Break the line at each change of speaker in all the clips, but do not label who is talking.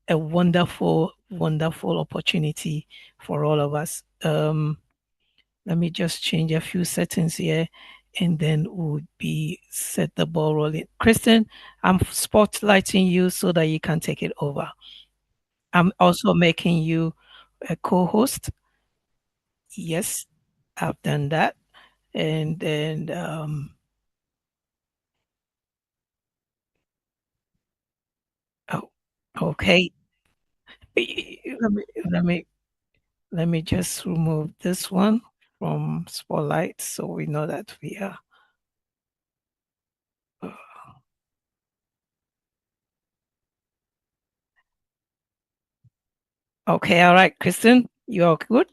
a wonderful, wonderful opportunity for all of us. Let me just change a few settings here and then we'll be set the ball rolling. Kristen, I'm spotlighting you so that you can take it over. I'm also making you a co-host. Yes, I've done that. And then oh, okay. Let me let me let me just remove this one from Spotlight so we know that we are uh, okay. All right, Kristen, you all good?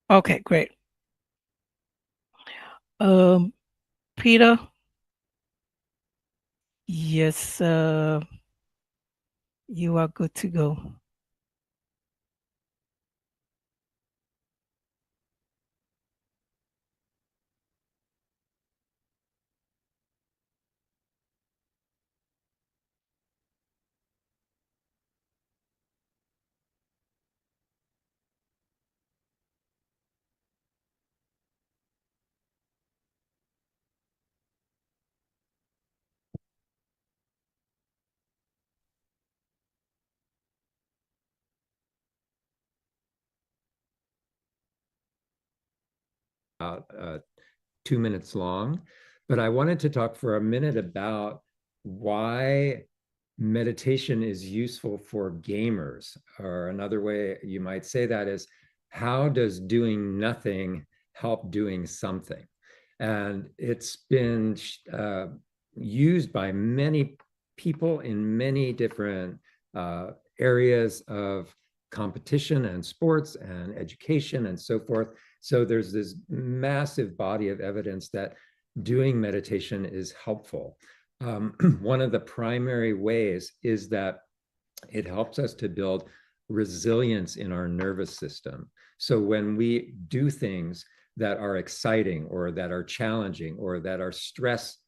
Okay, great. Um, Peter, yes, you are good to go.
About 2 minutes long, but I wanted to talk for a minute about why meditation is useful for gamers. Or another way you might say that is, how does doing nothing help doing something? And it's been used by many people in many different uh, areas of competition and sports and education and so forth. So there's this massive body of evidence that doing meditation is helpful. One of the primary ways is that it helps us to build resilience in our nervous system. So when we do things that are exciting or that are challenging or that are stress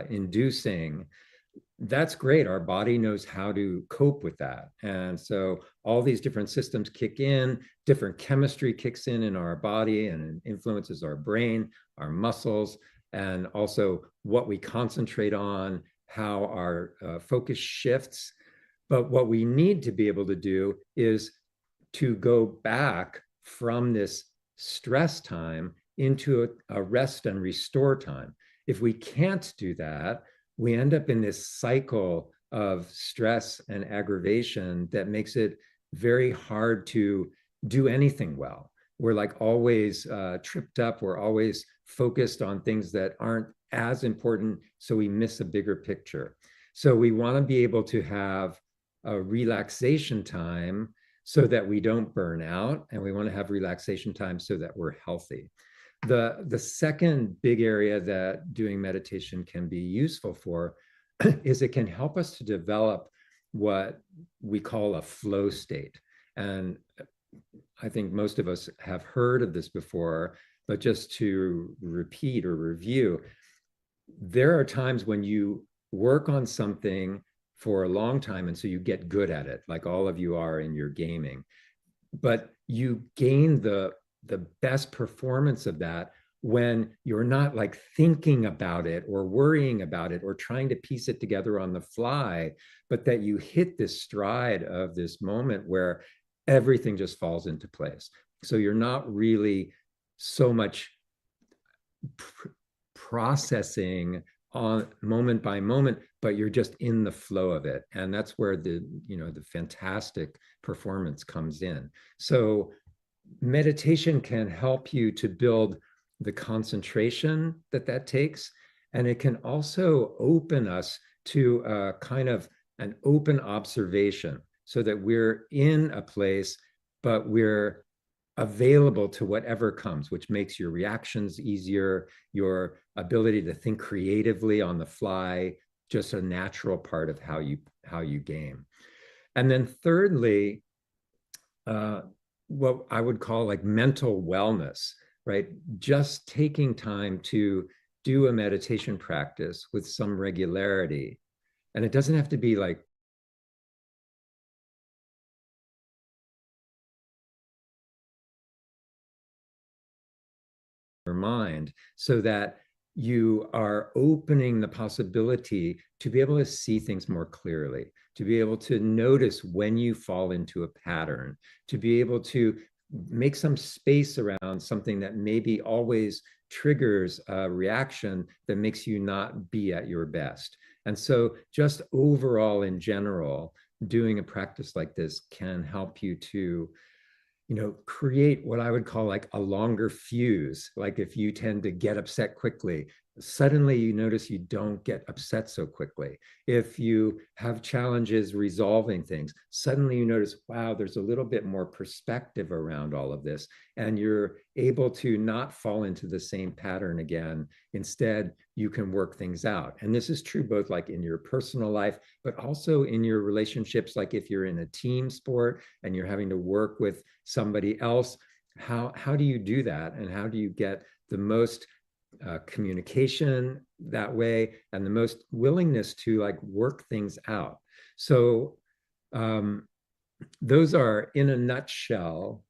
inducing, that's great. Our body knows how to cope with that. And so all these different systems kick in, different chemistry kicks in our body and it influences our brain, our muscles, and also what we concentrate on, how our focus shifts. But what we need to be able to do is to go back from this stress time into a rest and restore time. If we can't do that, we end up in this cycle of stress and aggravation that makes it very hard to do anything well. We're like always tripped up. We're always focused on things that aren't as important. So we miss a bigger picture. So we want to be able to have a relaxation time so that we don't burn out, and we want to have relaxation time so that we're healthy. The second big area that doing meditation can be useful for is it can help us to develop what we call a flow state. And I think most of us have heard of this before, but just to repeat or review, there are times when you work on something for a long time. And so you get good at it, like all of you are in your gaming. But you gain the best performance of that when you're not like thinking about it or worrying about it or trying to piece it together on the fly, but that you hit this stride of this moment where everything just falls into place. So you're not really so much processing on moment by moment, but you're just in the flow of it. And that's where the fantastic performance comes in. So meditation can help you to build the concentration that takes. And it can also open us to a kind of an open observation so that we're in a place, but we're available to whatever comes, which makes your reactions easier, your ability to think creatively on the fly, just a natural part of how you game. And then thirdly, what I would call like mental wellness, right? Just taking time to do a meditation practice with some regularity. And it doesn't have to be like your mind, so that you are opening the possibility to be able to see things more clearly, to be able to notice when you fall into a pattern, to be able to make some space around something that maybe always triggers a reaction that makes you not be at your best. And so just overall in general, doing a practice like this can help you to create what I would call like a longer fuse. Like if you tend to get upset quickly, suddenly you notice you don't get upset so quickly. If you have challenges resolving things, suddenly you notice, wow, there's a little bit more perspective around all of this. And you're able to not fall into the same pattern again. Instead, you can work things out. And this is true both like in your personal life, but also in your relationships. Like if you're in a team sport and you're having to work with somebody else, how do you do that, and how do you get the most communication that way and the most willingness to like work things out? So those are in a nutshell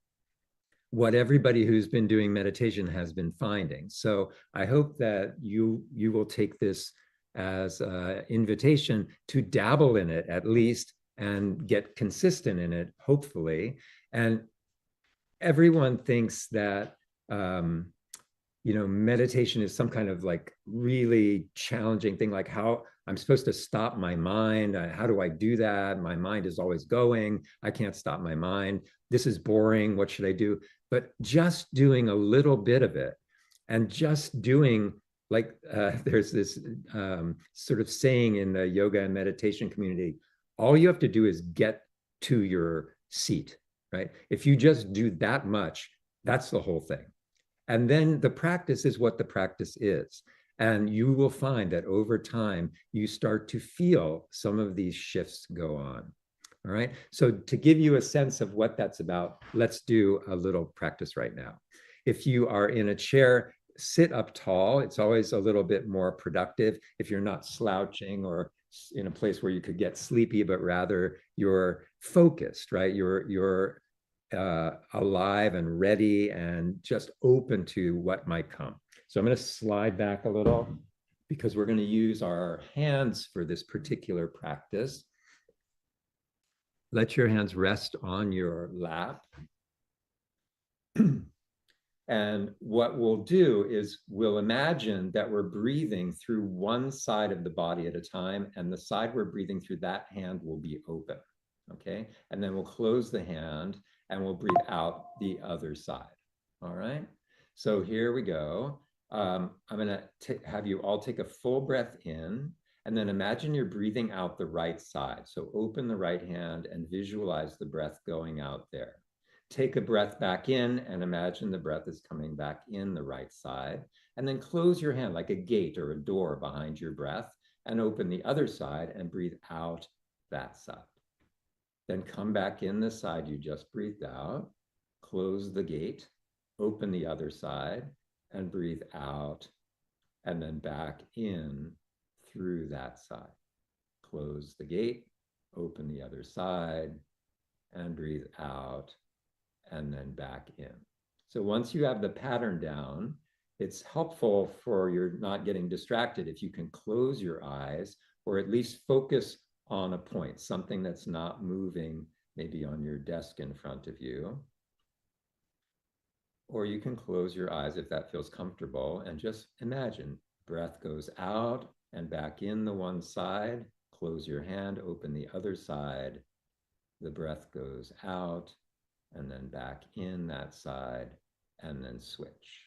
what everybody who's been doing meditation has been finding. So I hope that you will take this as an invitation to dabble in it at least and get consistent in it, hopefully. And everyone thinks that meditation is some kind of like really challenging thing, like how I'm supposed to stop my mind. How do I do that? My mind is always going. I can't stop my mind. This is boring. What should I do? But just doing a little bit of it, and just doing like there's this sort of saying in the yoga and meditation community, all you have to do is get to your seat, right? If you just do that much, that's the whole thing. And then the practice is what the practice is. And you will find that over time, you start to feel some of these shifts go on. All right. So to give you a sense of what that's about, let's do a little practice right now. If you are in a chair, sit up tall. It's always a little bit more productive if you're not slouching or in a place where you could get sleepy, but rather you're focused, right? You're alive and ready and just open to what might come. So I'm going to slide back a little because we're going to use our hands for this particular practice. Let your hands rest on your lap. And what we'll do is we'll imagine that we're breathing through one side of the body at a time, and the side we're breathing through, that hand will be open. Okay. And then we'll close the hand and we'll breathe out the other side. All right. So here we go. I'm going to have you all take a full breath in, and then imagine you're breathing out the right side. So open the right hand and visualize the breath going out there. Take a breath back in and imagine the breath is coming back in the right side. And then close your hand like a gate or a door behind your breath and open the other side and breathe out that side. Then come back in the side you just breathed out, close the gate, open the other side, and breathe out, and then back in through that side. close the gate, open the other side, and breathe out, and then back in. So once you have the pattern down, it's helpful for your not getting distracted if you can close your eyes or at least focus on a point, something that's not moving, maybe on your desk in front of you. Or you can close your eyes if that feels comfortable and just imagine breath goes out and back in the one side, close your hand, open the other side. The breath goes out and then back in that side and then switch.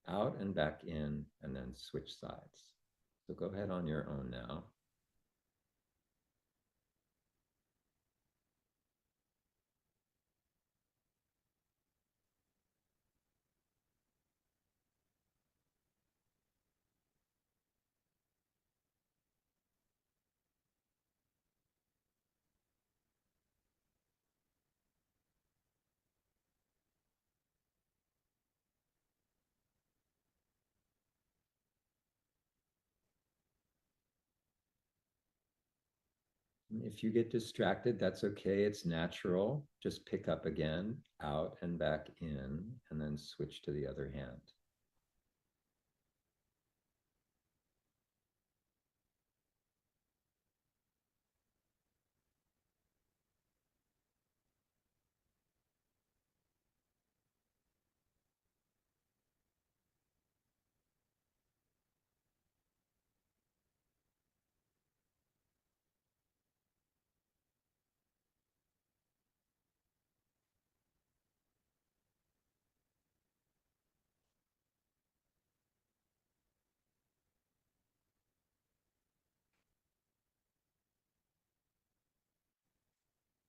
Out and back in and then switch sides. So go ahead on your own now. If you get distracted, that's okay. It's natural. Just pick up again, out and back in, and then switch to the other hand.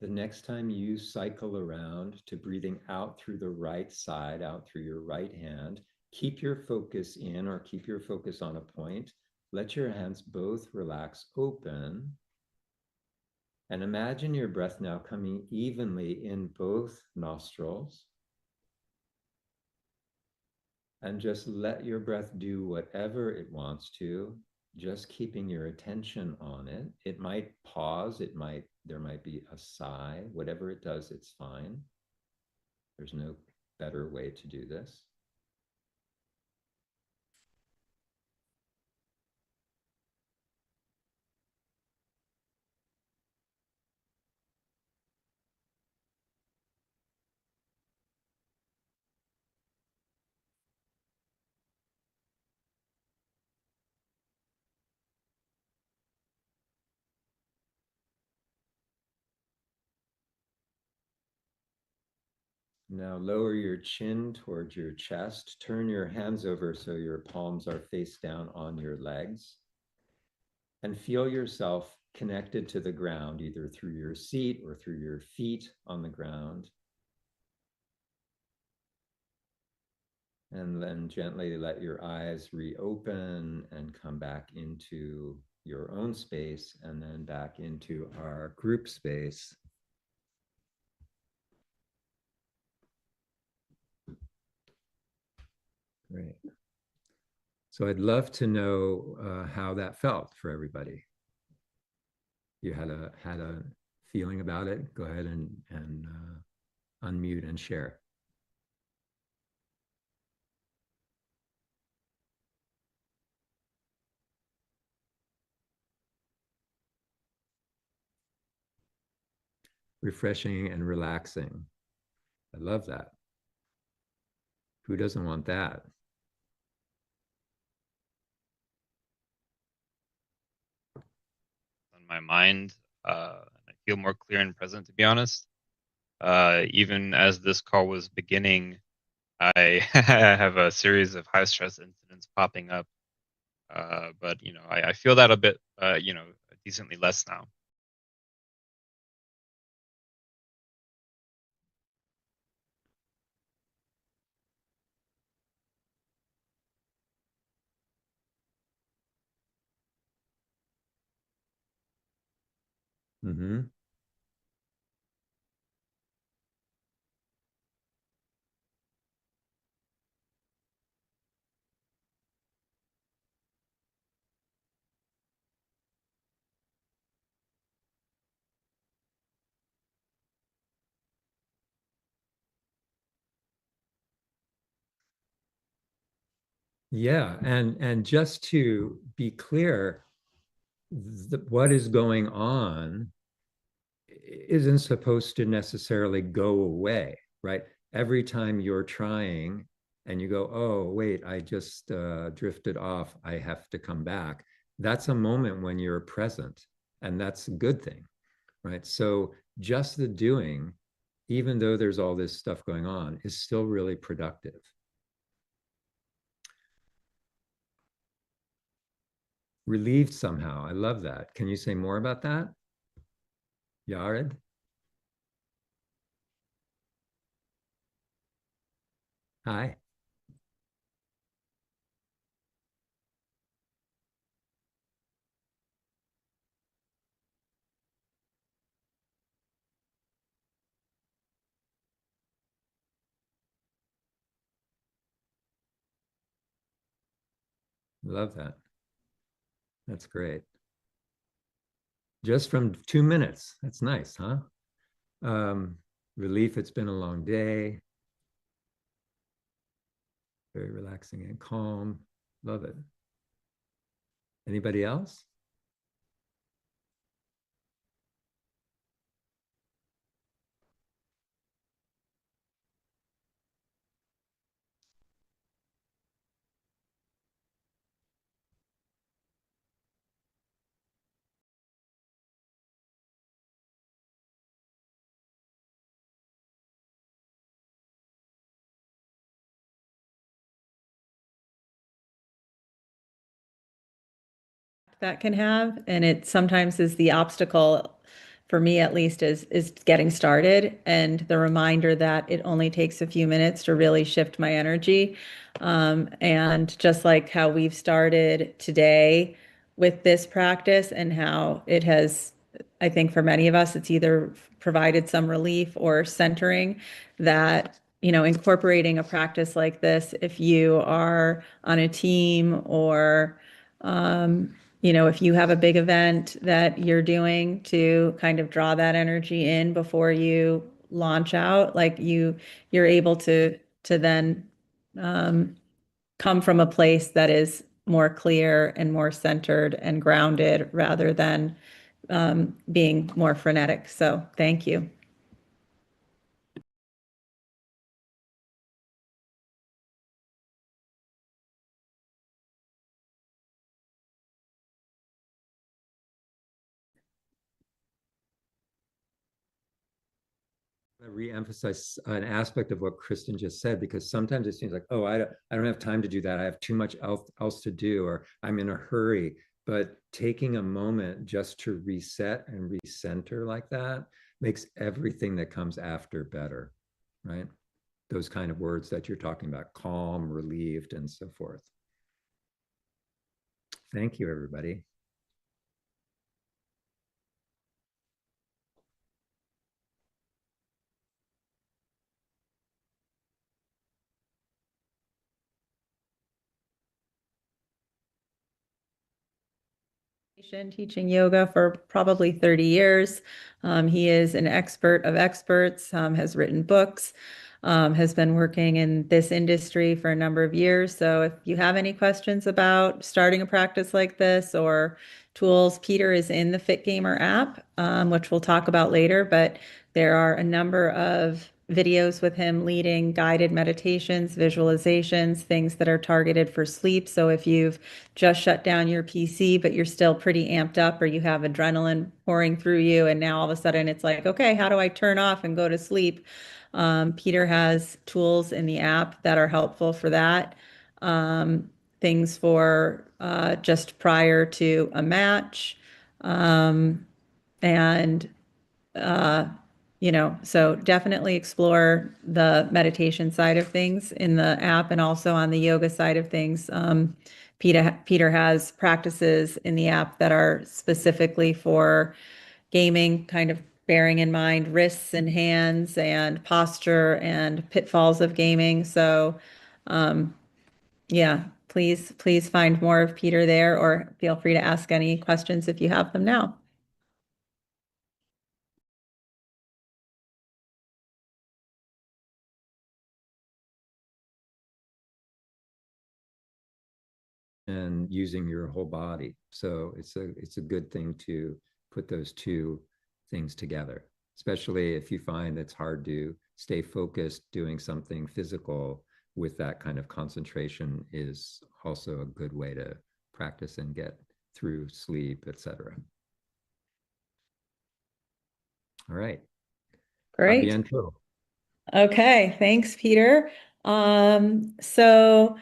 The next time you cycle around to breathing out through the right side, out through your right hand, keep your focus in or keep your focus on a point. Let your hands both relax open. And imagine your breath now coming evenly in both nostrils. And just let your breath do whatever it wants to, just keeping your attention on it. It might pause, there might be a sigh, whatever it does, it's fine. There's no better way to do this. Now lower your chin towards your chest. Turn your hands over so your palms are face down on your legs. And feel yourself connected to the ground, either through your seat or through your feet on the ground. And then gently let your eyes reopen and come back into your own space and then back into our group space. Great. So I'd love to know how that felt for everybody. You had a feeling about it. Go ahead and unmute and share. Refreshing and relaxing. I love that. Who doesn't want that?
On my mind. I feel more clear and present, to be honest. Even as this call was beginning, I have a series of high stress incidents popping up. But I feel that a bit, decently less now.
Mm-hmm. Yeah, and just to be clear, what is going on isn't supposed to necessarily go away, right? Every time you're trying and you go, oh, wait, I just drifted off, I have to come back. That's a moment when you're present, and that's a good thing, right? So just the doing, even though there's all this stuff going on, is still really productive. Relieved somehow. I love that. Can you say more about that, Yared? Hi. Love that. That's great. Just from 2 minutes. That's nice, huh? Um, Relief, it's been a long day. Very relaxing and calm. Love it. Anybody else?
That can have, and it sometimes is the obstacle for me at least is getting started and the reminder that it only takes a few minutes to really shift my energy. And just like how we've started today with this practice and how it has, I think for many of us, it's either provided some relief or centering, that incorporating a practice like this, if you are on a team or if you have a big event that you're doing, to kind of draw that energy in before you launch out, like you're able to then come from a place that is more clear and more centered and grounded rather than being more frenetic. So thank you.
Re-emphasize an aspect of what Kristen just said, because sometimes it seems like, oh, I don't have time to do that. I have too much else to do, or I'm in a hurry. But taking a moment just to reset and recenter like that makes everything that comes after better, right? Those kind of words that you're talking about, calm, relieved, and so forth. Thank you, everybody.
Teaching yoga for probably 30 years. He is an expert of experts, has written books, has been working in this industry for a number of years. So if you have any questions about starting a practice like this or tools, Peter is in the Fitgmr app, which we'll talk about later, but there are a number of videos with him leading guided meditations, visualizations, things that are targeted for sleep. So if you've just shut down your PC, but you're still pretty amped up, or you have adrenaline pouring through you, and now all of a sudden it's like, okay, how do I turn off and go to sleep? Peter has tools in the app that are helpful for that. Things for just prior to a match. And so definitely explore the meditation side of things in the app, and also on the yoga side of things. Peter has practices in the app that are specifically for gaming, kind of bearing in mind wrists and hands and posture and pitfalls of gaming. So yeah, please find more of Peter there, or feel free to ask any questions if you have them now.
and using your whole body. So it's a good thing to put those two things together, especially if you find it's hard to stay focused doing something physical with that kind of concentration is also a good way to practice and get through sleep, etc. All right.
Great.
Bientôt.
Okay, thanks, Peter. So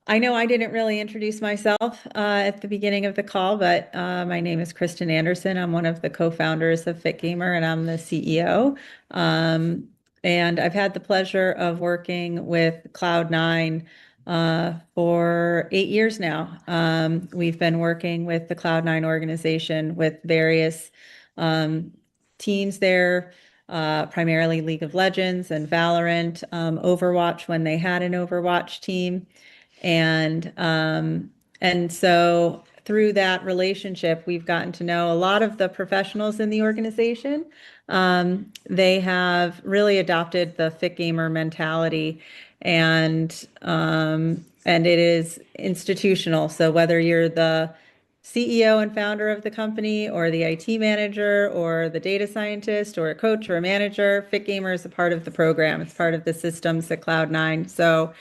I know I didn't really introduce myself at the beginning of the call, but my name is Kristen Anderson. I'm one of the co-founders of Fitgmr, and I'm the CEO. And I've had the pleasure of working with Cloud9 for 8 years now. We've been working with the Cloud9 organization with various teams there, primarily League of Legends and Valorant, Overwatch when they had an Overwatch team. And so through that relationship, we've gotten to know a lot of the professionals in the organization. They have really adopted the Fitgmr mentality, and it is institutional. So whether you're the CEO and founder of the company, or the IT manager, or the data scientist, or a coach, or a manager, Fitgmr is a part of the program. It's part of the systems at Cloud9. So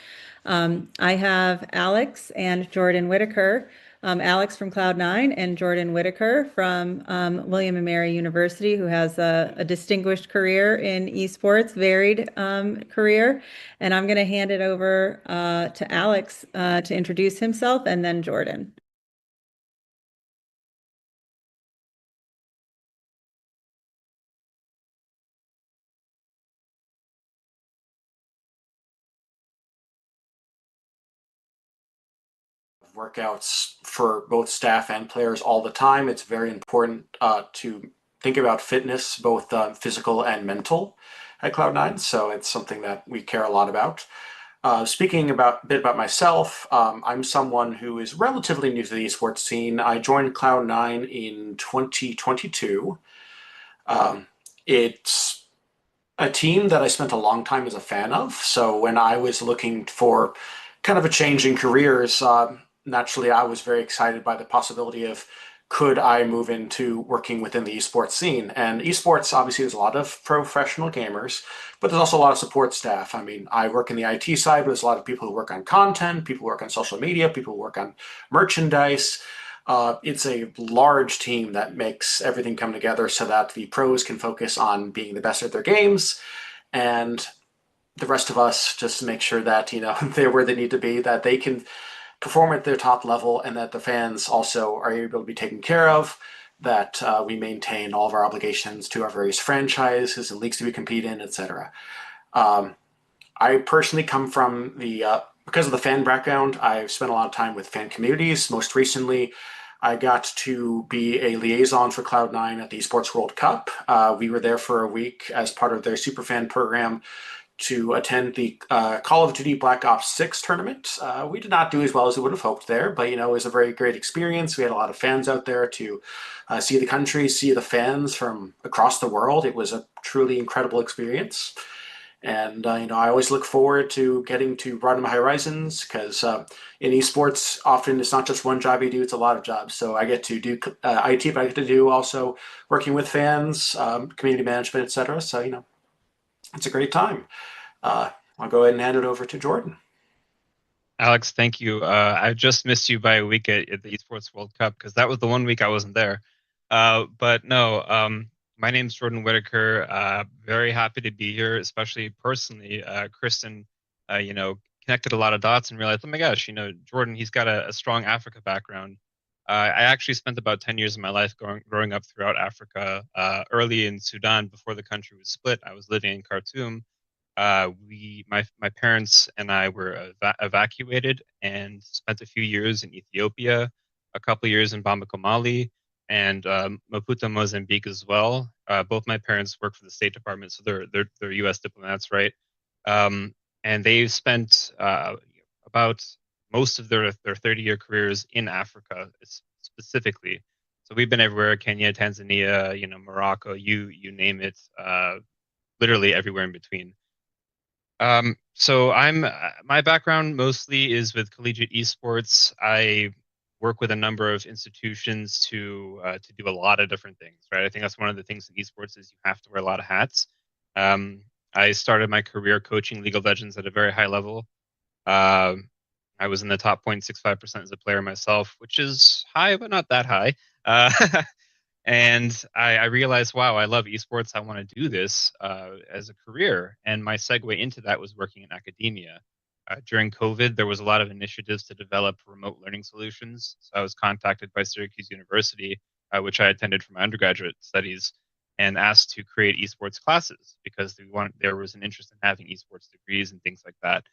I have Alex and Jordan Whitaker, Alex from Cloud9 and Jordan Whitaker from William and Mary University, who has a distinguished career in esports, varied career. And I'm going to hand it over to Alex to introduce himself, and then Jordan.
Workouts for both staff and players all the time. It's very important to think about fitness, both physical and mental, at Cloud9. So it's something that we care a lot about. Speaking a bit about myself, I'm someone who is relatively new to the esports scene. I joined Cloud9 in 2022. It's a team that I spent a long time as a fan of. So when I was looking for kind of a change in careers, naturally I was very excited by the possibility of could I move into working within the esports scene. And esports, obviously, there's a lot of professional gamers, but there's also a lot of support staff. I mean, I work in the IT side, but there's a lot of people who work on content, people who work on social media, people who work on merchandise. It's a large team that makes everything come together so that the pros can focus on being the best at their games, and the rest of us just make sure that, they're where they need to be, that they can perform at their top level, and that the fans also are able to be taken care of, that we maintain all of our obligations to our various franchises and leagues that we compete in, etc. I personally come from because of the fan background, I've spent a lot of time with fan communities. Most recently, I got to be a liaison for Cloud9 at the Esports World Cup. We were there for a week as part of their Superfan program to attend the Call of Duty Black Ops 6 tournament. We did not do as well as we would have hoped there, but it was a very great experience. We had a lot of fans out there to see the country, see the fans from across the world. It was a truly incredible experience. And I always look forward to getting to broaden my horizons, because in esports, often it's not just one job you do; it's a lot of jobs. So I get to do IT, but I get to do also working with fans, community management, etc. So it's a great time. I'll go ahead and hand it over to Jordan.
Alex, thank you. I just missed you by a week at the Esports World Cup, because that was the one week I wasn't there. But no, my name's Jordan Whitaker. Very happy to be here, especially personally. Kristen, connected a lot of dots and realized, oh my gosh, Jordan, he's got a strong Africa background. I actually spent about 10 years of my life growing up throughout Africa. Early in Sudan, before the country was split, I was living in Khartoum. My parents and I were evacuated and spent a few years in Ethiopia, a couple of years in Bamako, Mali, and Maputo, Mozambique as well. Both my parents work for the State Department, so they're U.S. diplomats, right? And they've spent about most of their 30-year careers in Africa specifically. So we've been everywhere: Kenya, Tanzania, Morocco, you name it, literally everywhere in between. So my background mostly is with collegiate esports. I work with a number of institutions to do a lot of different things, right? I think that's one of the things in esports is you have to wear a lot of hats. I started my career coaching League of Legends at a very high level. I was in the top 0.65% as a player myself, which is high, but not that high. And I realized, wow, I love esports. I want to do this as a career. And my segue into that was working in academia. During COVID, there was a lot of initiatives to develop remote learning solutions. So I was contacted by Syracuse University, which I attended for my undergraduate studies, and asked to create esports classes because there was an interest in having esports degrees and things like that.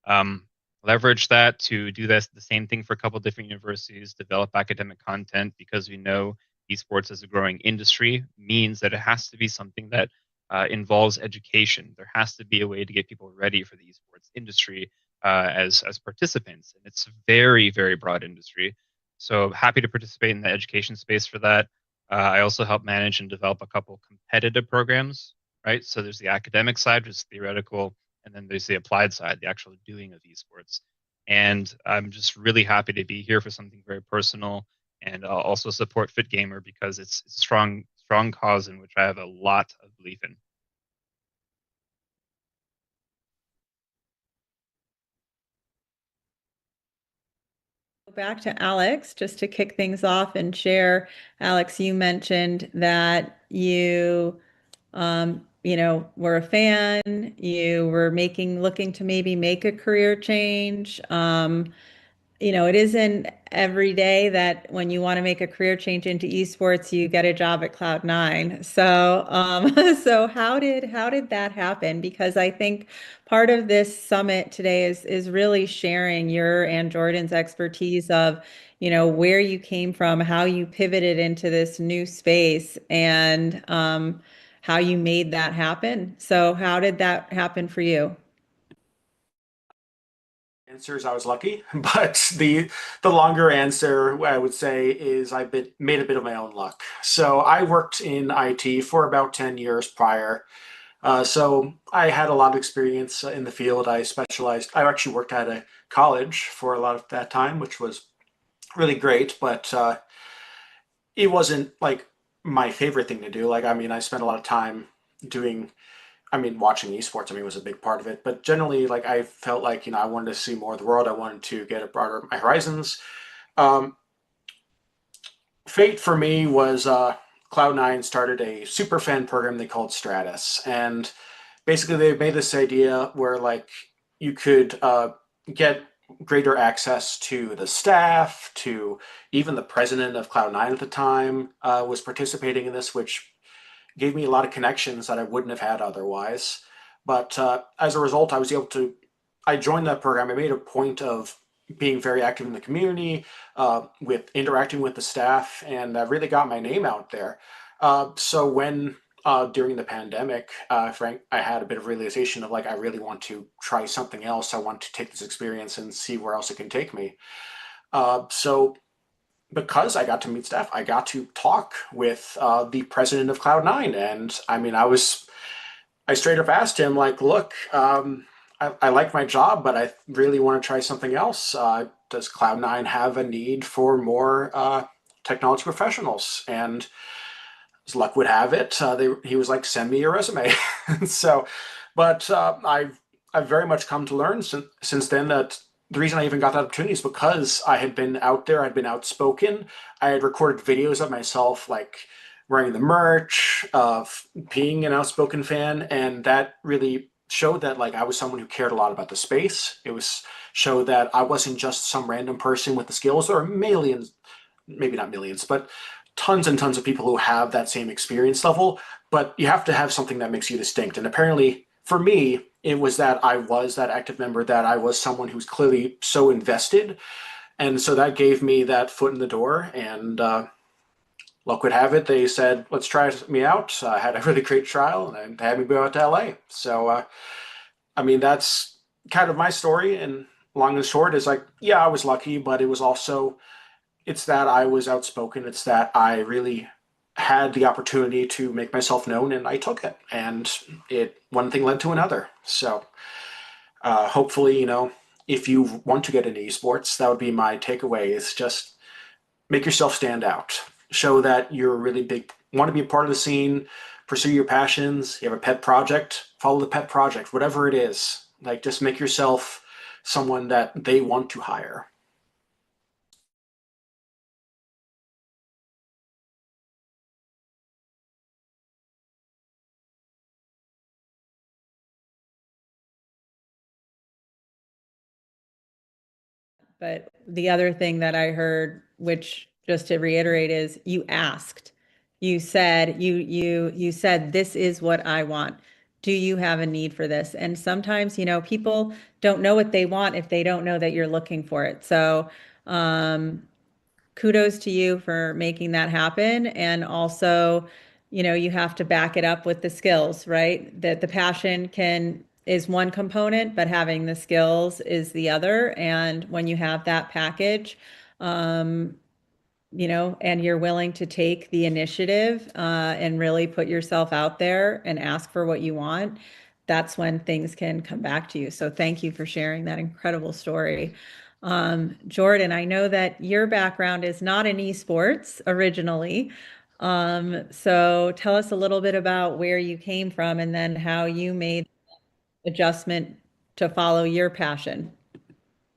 Um, Leverage that to do the same thing for a couple different universities, develop academic content because we know esports as a growing industry means that it has to be something that involves education. There has to be a way to get people ready for the esports industry as participants, and it's a very, very broad industry. So happy to participate in the education space for that. I also help manage and develop a couple competitive programs, right? So there's the academic side, which is theoretical, and then there's the applied side, the actual doing of esports. And I'm just really happy to be here for something very personal, and I'll also support Fitgmr because it's a strong cause in which I have a lot of belief in.
Back to Alex, just to kick things off and share. Alex, you mentioned that you were a fan, you were looking to maybe make a career change. It isn't every day that when you want to make a career change into esports, you get a job at Cloud9. So, so how did that happen? Because I think part of this summit today is really sharing your and Jordan's expertise of, where you came from, how you pivoted into this new space, and how you made that happen. So, how did that happen for you?
Answer is I was lucky, but the longer answer I would say is made a bit of my own luck. So I worked in IT for about 10 years prior. So I had a lot of experience in the field. I actually worked at a college for a lot of that time, which was really great, but it wasn't like my favorite thing to do. Like, I mean, I spent a lot of time doing watching esports, was a big part of it. But generally, like, I felt like, I wanted to see more of the world. I wanted to get a broader my horizons. Um, Fate for me was Cloud9 started a super fan program they called Stratus. And basically, they made this idea where, like, you could get greater access to the staff, to even the president of Cloud9 at the time was participating in this, which gave me a lot of connections that I wouldn't have had otherwise. But as a result, I joined that program. I made a point of being very active in the community, with interacting with the staff, and really got my name out there. So when during the pandemic, Frank, I had a bit of realization of like, I really want to try something else. I want to take this experience and see where else it can take me. So because I got to meet staff, I got to talk with the president of Cloud9, and I straight up asked him like, "Look, I like my job, but I really want to try something else. Does Cloud9 have a need for more technology professionals?" And as luck would have it, he was like, "Send me your resume." So, but I've very much come to learn since then that the reason I even got that opportunity is because I had been out there, I'd been outspoken. I had recorded videos of myself, like wearing the merch, of being an outspoken fan, and that really showed that like I was someone who cared a lot about the space. Showed that I wasn't just some random person with the skills. There are millions, maybe not millions, but tons and tons of people who have that same experience level, but you have to have something that makes you distinct. And apparently, for me, it was that I was that active member, that I was someone who's clearly so invested. And so that gave me that foot in the door. And luck would have it, they said, let's try me out. I had a really great trial and they had me go out to LA. So, that's kind of my story. And long and short is like, yeah, I was lucky, but it's that I was outspoken. It's that I really had the opportunity to make myself known, and I took it. And one thing led to another. So hopefully, if you want to get into esports, that would be my takeaway. Is just make yourself stand out. Show that you're a really big, want to be a part of the scene, pursue your passions. You have a pet project, follow the pet project, whatever it is. Like, just make yourself someone that they want to hire.
But the other thing that I heard, which just to reiterate, is you asked. You said you said this is what I want. Do you have a need for this? And sometimes, people don't know what they want if they don't know that you're looking for it. So, kudos to you for making that happen. And also, you have to back it up with the skills, right? That the passion is one component, but having the skills is the other. And when you have that package, and you're willing to take the initiative and really put yourself out there and ask for what you want, that's when things can come back to you. So thank you for sharing that incredible story. Jordan, I know that your background is not in esports originally. So tell us a little bit about where you came from and then how you made adjustment to follow your passion.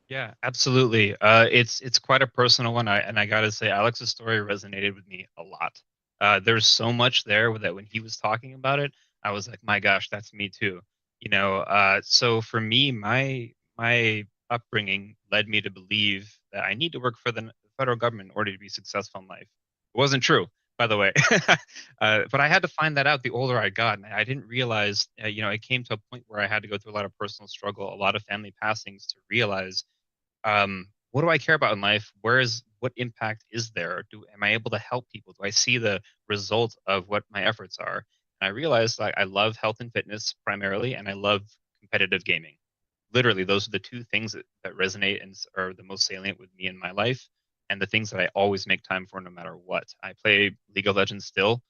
Yeah, absolutely. It's quite a personal one. I gotta say, Alex's story resonated with me a lot. There's so much there that when he was talking about it, I was like, my gosh, that's me too. So for me, my upbringing led me to believe that I need to work for the federal government in order to be successful in life. It wasn't true, by the way. But I had to find that out the older I got, and I didn't realize, it came to a point where I had to go through a lot of personal struggle, a lot of family passings to realize what do I care about in life? What impact is there? Am I able to help people? Do I see the result of what my efforts are? And I realized I love health and fitness primarily, and I love competitive gaming. Literally, those are the two things that resonate and are the most salient with me in my life, and the things that I always make time for no matter what. I play League of Legends still,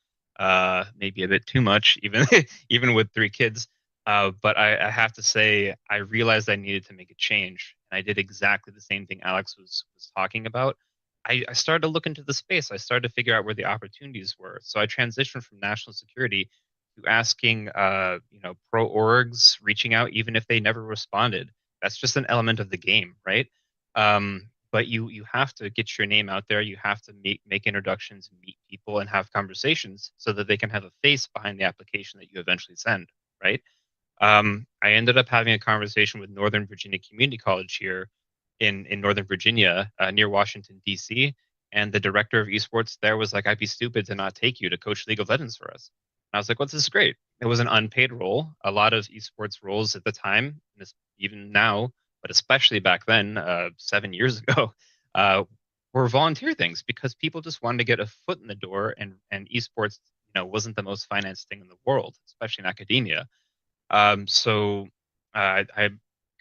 maybe a bit too much, even even with three kids. But I have to say, I realized I needed to make a change, and I did exactly the same thing Alex was talking about. I started to look into the space. I started to figure out where the opportunities were. So I transitioned from national security to asking, pro orgs, reaching out, even if they never responded. That's just an element of the game, right? But you have to get your name out there. You have to make introductions, meet people, and have conversations so that they can have a face behind the application that you eventually send, right? I ended up having a conversation with Northern Virginia Community College here in Northern Virginia, near Washington, D.C. And the director of esports there was like, I'd be stupid to not take you to coach League of Legends for us. And I was like, well, this is great. It was an unpaid role. A lot of esports roles at the time, even now, but especially back then, 7 years ago, uh, were volunteer things because people just wanted to get a foot in the door, and esports, wasn't the most financed thing in the world, especially in academia. So I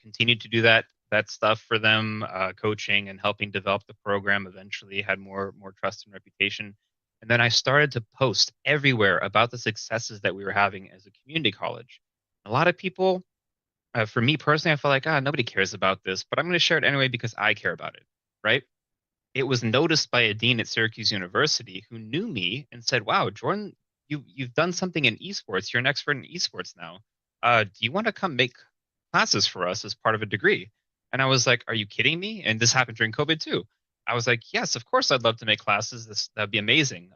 continued to do that stuff for them, coaching and helping develop the program. Eventually, had more trust and reputation, and then I started to post everywhere about the successes that we were having as a community college. A lot of people, for me personally, I felt like, nobody cares about this, but I'm going to share it anyway because I care about it, right? It was noticed by a dean at Syracuse University who knew me and said, "Wow, Jordan, you've done something in esports. You're an expert in esports now. Do you want to come make classes for us as part of a degree?" And I was like, "Are you kidding me?" And this happened during COVID too. I was like, "Yes, of course, I'd love to make classes. That'd be amazing.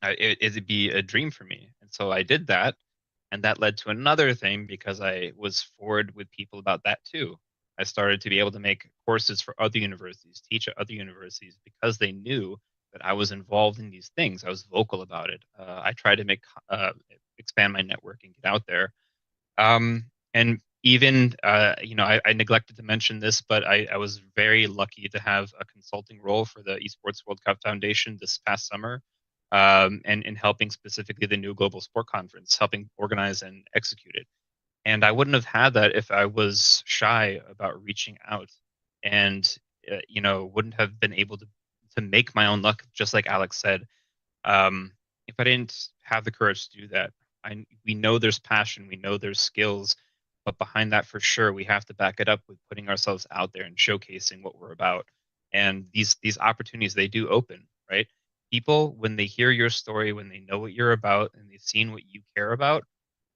It'd be a dream for me." And so I did that, and that led to another thing because I was forward with people about that too. I started to be able to make courses for other universities, teach at other universities because they knew that I was involved in these things. I was vocal about it. I tried to expand my network and get out there. And even, I neglected to mention this, but I was very lucky to have a consulting role for the Esports World Cup Foundation this past summer, and in helping specifically the new Global Sport Conference, helping organize and execute it. And I wouldn't have had that if I was shy about reaching out, and wouldn't have been able to make my own luck, just like Alex said. If I didn't have the courage to do that, we know there's passion, we know there's skills, but behind that, for sure, we have to back it up with putting ourselves out there and showcasing what we're about. And these opportunities, they do open, right? People, when they hear your story, when they know what you're about and they've seen what you care about,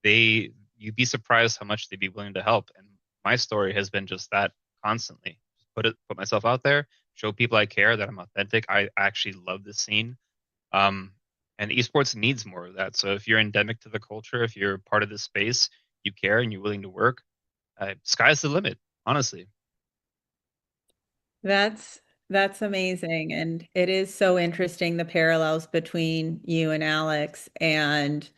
you'd be surprised how much they'd be willing to help. And my story has been just that constantly. Just put myself out there, show people I care, that I'm authentic. I actually love this scene. Um, and esports needs more of that. So if you're endemic to the culture, if you're part of this space, you care and you're willing to work, sky's the limit, honestly.
That's that's amazing. And it is so interesting the parallels between you and Alex and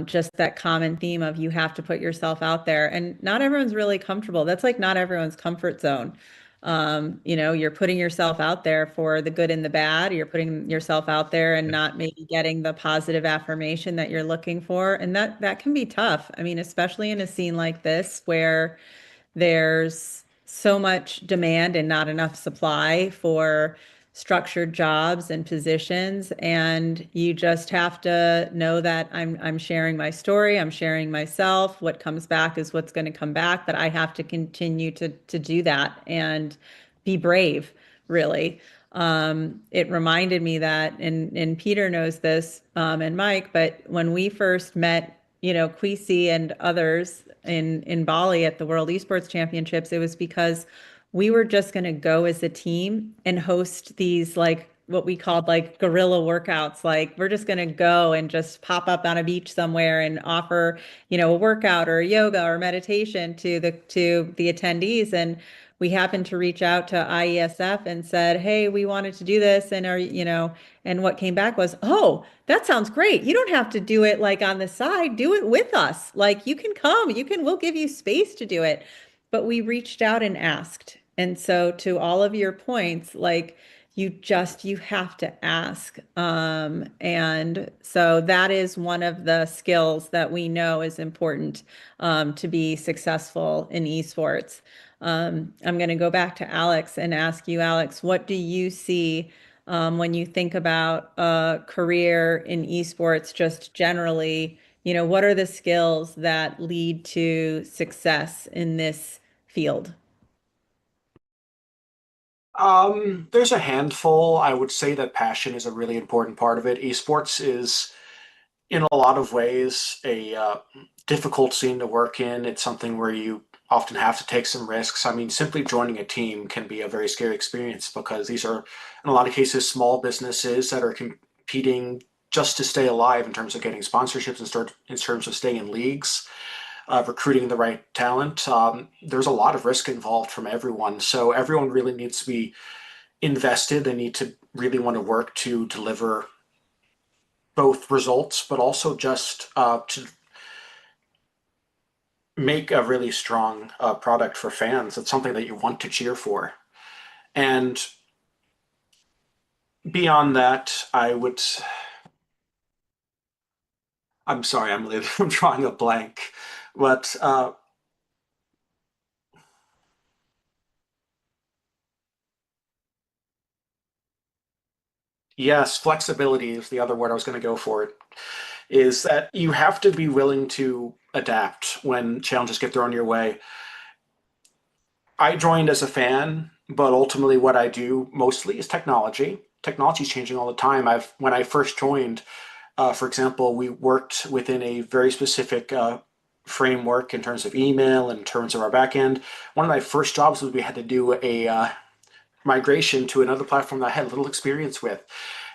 just that common theme of you have to put yourself out there. And not everyone's really comfortable. That's like not everyone's comfort zone. You're putting yourself out there for the good and the bad. You're putting yourself out there and
Yeah.
not maybe getting the positive affirmation that you're looking for. And that can be tough. I mean, especially in a scene like this where there's so much demand and not enough supply for structured jobs and positions. And you just have to know that I'm sharing my story, I'm sharing myself. What comes back is what's going to come back, but I have to continue to do that and be brave, really. It reminded me that, and Peter knows this, and Mike, but when we first met, Kwesi and others in Bali at the World Esports Championships, it was because we were just going to go as a team and host these like what we called like guerrilla workouts. Like we're just going to go and just pop up on a beach somewhere and offer, a workout or yoga or meditation to the attendees. And we happened to reach out to IESF and said, "Hey, we wanted to do this, and and what came back was, "Oh, that sounds great. You don't have to do it like on the side. Do it with us. Like you can come, we'll give you space to do it." But we reached out and asked. And so to all of your points, like you have to ask. And so that is one of the skills that we know is important to be successful in esports. I'm going to go back to Alex and ask you, Alex, what do you see when you think about a career in esports, just generally? What are the skills that lead to success in this field?
There's a handful. I would say that passion is a really important part of it. Esports is, in a lot of ways, a difficult scene to work in. It's something where you often have to take some risks. I mean, simply joining a team can be a very scary experience because these are, in a lot of cases, small businesses that are competing just to stay alive in terms of getting sponsorships and start in terms of staying in leagues, recruiting the right talent. There's a lot of risk involved from everyone. So everyone really needs to be invested. They need to really want to work to deliver both results, but also just to make a really strong product for fans. It's something that you want to cheer for. And beyond that, I'm sorry, I'm drawing a blank, but yes, flexibility is the other word I was going to go for. It is that you have to be willing to adapt when challenges get thrown your way. I joined as a fan, but ultimately what I do mostly is technology. Technology is changing all the time. When I first joined, for example, we worked within a very specific framework in terms of email, in terms of our backend. One of my first jobs was we had to do a migration to another platform that I had little experience with.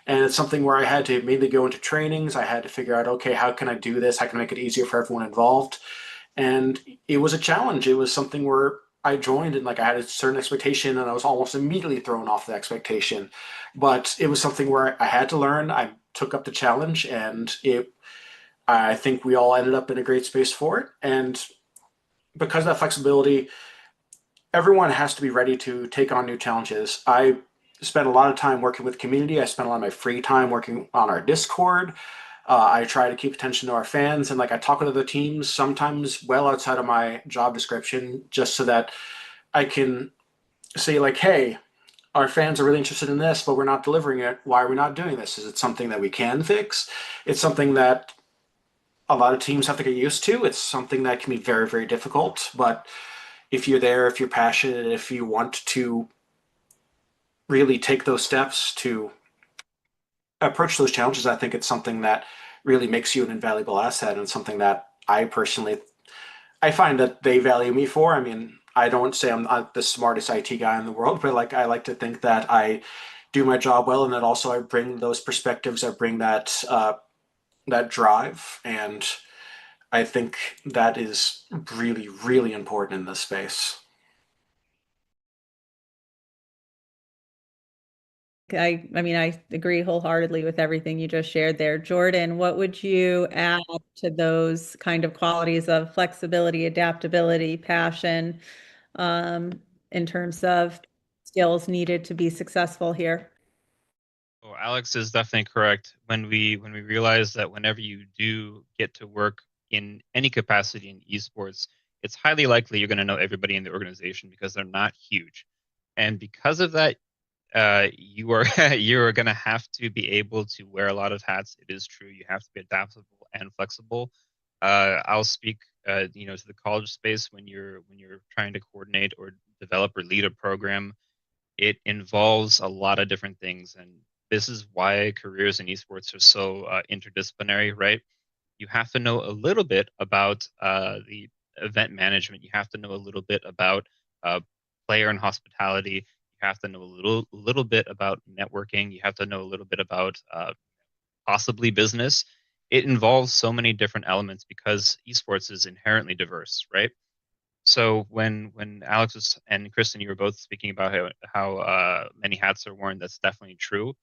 And it's something where I had to mainly go into trainings. I had to figure out, okay, how can I do this? How can I make it easier for everyone involved? And it was a challenge. It was something where I joined and like I had a certain expectation and I was almost immediately thrown off the expectation. But it was something where I had to learn. I took up the challenge and I think we all ended up in a great space for it. And because of that flexibility, everyone has to be ready to take on new challenges. I spent a lot of time working with the community. I spent a lot of my free time working on our Discord. I try to keep attention to our fans and like I talk with other teams sometimes well outside of my job description just so that I can say like, hey, our fans are really interested in this, but we're not delivering it. Why are we not doing this? Is it something that we can fix? It's something that a lot of teams have to get used to. It's something that can be very, very difficult. But if you're there, if you're passionate, if you want to really take those steps to approach those challenges, I think it's something that really makes you an invaluable asset, and something that I find that they value me for. I mean, I don't say I'm not the smartest IT guy in the world, but like I like to think that I do my job well, and that also I bring those perspectives, I bring that drive, and I think that is really, really important in this space.
I mean, I agree wholeheartedly with everything you just shared there. Jordan, what would you add to those kind of qualities of flexibility, adaptability, passion, in terms of skills needed to be successful here?
Oh, Alex is definitely correct. When we realize that whenever you do get to work in any capacity in esports, it's highly likely you're going to know everybody in the organization because they're not huge. And because of that, you are you're going to have to be able to wear a lot of hats. It is true. You have to be adaptable and flexible. I'll speak, to the college space when you're trying to coordinate or develop or lead a program. It involves a lot of different things, and this is why careers in esports are so interdisciplinary, right? You have to know a little bit about the event management. You have to know a little bit about uh, player and hospitality. You have to know a little bit about networking. You have to know a little bit about possibly business. It involves so many different elements because esports is inherently diverse, right? So when Alex and Kristen, you were both speaking about how many hats are worn, that's definitely true.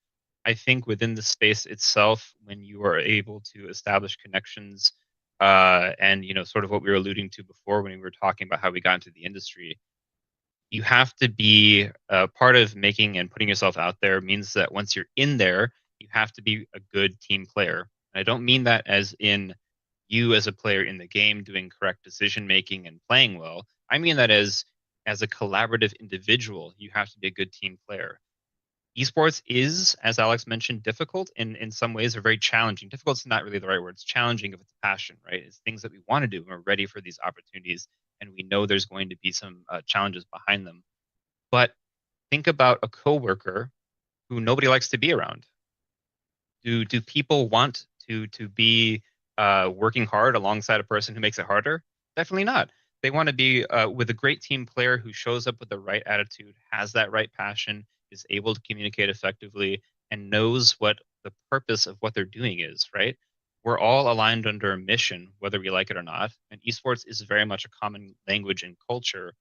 I think within the space itself, when you are able to establish connections, and sort of what we were alluding to before when we were talking about how we got into the industry, you have to be part of making and putting yourself out there means that once you're in there, you have to be a good team player. And I don't mean that as in you as a player in the game doing correct decision making and playing well. I mean that as a collaborative individual, you have to be a good team player. Esports is, as Alex mentioned, difficult in some ways, or very challenging. Difficult is not really the right word. It's challenging if it's passion, right? It's things that we want to do and we're ready for these opportunities, and we know there's going to be some challenges behind them. But think about a coworker who nobody likes to be around. Do people want to be working hard alongside a person who makes it harder? Definitely not. They want to be with a great team player who shows up with the right attitude, has that right passion, is able to communicate effectively, and knows what the purpose of what they're doing is, right? We're all aligned under a mission, whether we like it or not. And esports is very much a common language and culture.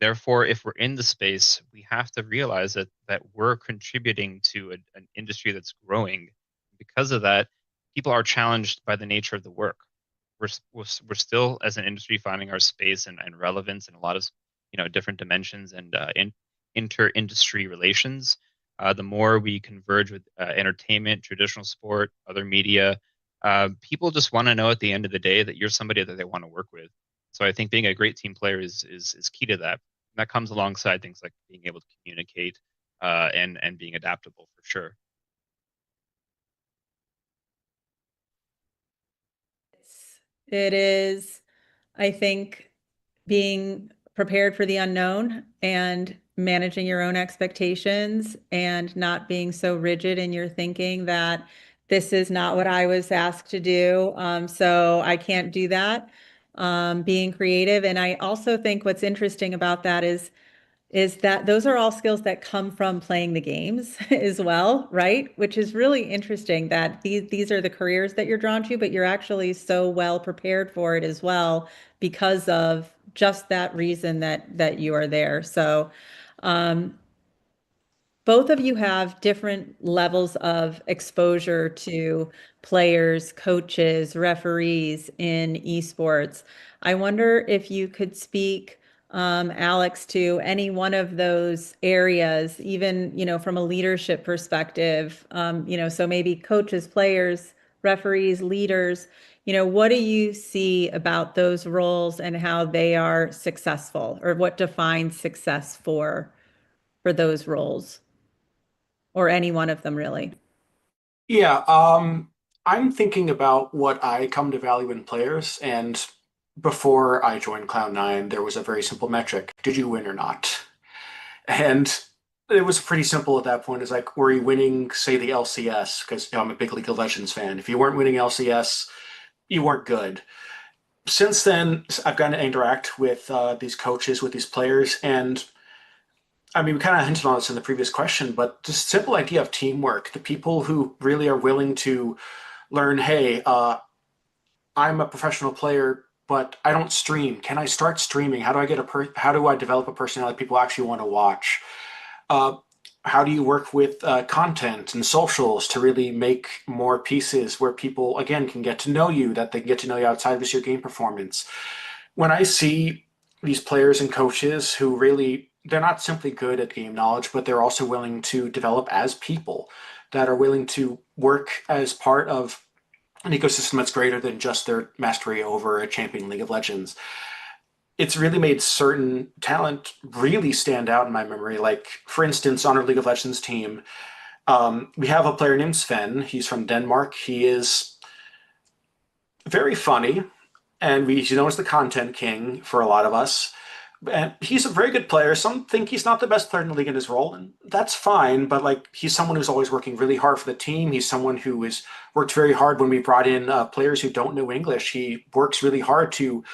Therefore, if we're in the space, we have to realize that we're contributing to an industry that's growing. Because of that, people are challenged by the nature of the work. We're still, as an industry, finding our space and relevance in a lot of different dimensions and inter-industry relations. The more we converge with entertainment, traditional sport, other media, people just want to know at the end of the day that you're somebody that they want to work with. So I think being a great team player is key to that. And that comes alongside things like being able to communicate and being adaptable for sure.
It is, I think, being prepared for the unknown and managing your own expectations and not being so rigid in your thinking that this is not what I was asked to do, so I can't do that. Being creative. And I also think what's interesting about that is that those are all skills that come from playing the games as well, right? Which is really interesting that these are the careers that you're drawn to, but you're actually so well prepared for it as well because of just that reason that you are there. So, both of you have different levels of exposure to players, coaches, referees in esports. I wonder if you could speak, Alex, to any one of those areas, even, from a leadership perspective, so maybe coaches, players, referees, leaders, what do you see about those roles and how they are successful, or what defines success for those roles? Or any one of them, really.
Yeah, I'm thinking about what I come to value in players, and before I joined Cloud9, there was a very simple metric: did you win or not? And It was pretty simple at that point. It's like, were you winning, say, the LCS? Because I'm a big League of Legends fan. If you weren't winning LCS, you weren't good. Since then, I've gotten to interact with these coaches, with these players, and I mean, we kind of hinted on this in the previous question, but just simple idea of teamwork. The people who really are willing to learn, hey, I'm a professional player, but I don't stream. Can I start streaming? How do I get how do I develop a personality people actually want to watch? Uh, how do you work with content and socials to really make more pieces where people again can get to know you, that they can get to know you outside of just your game performance? When I see these players and coaches who really they're not simply good at game knowledge, but they're also willing to develop as people that are willing to work as part of an ecosystem that's greater than just their mastery over a champion League of Legends. It's really made certain talent really stand out in my memory. Like, for instance, on our League of Legends team, we have a player named Sven. He's from Denmark. He is very funny, and he's known as the content king for a lot of us. And he's a very good player. Some think he's not the best player in the league in his role, and that's fine. But like, he's someone who's always working really hard for the team. He's someone who has worked very hard when we brought in players who don't know English. He works really hard to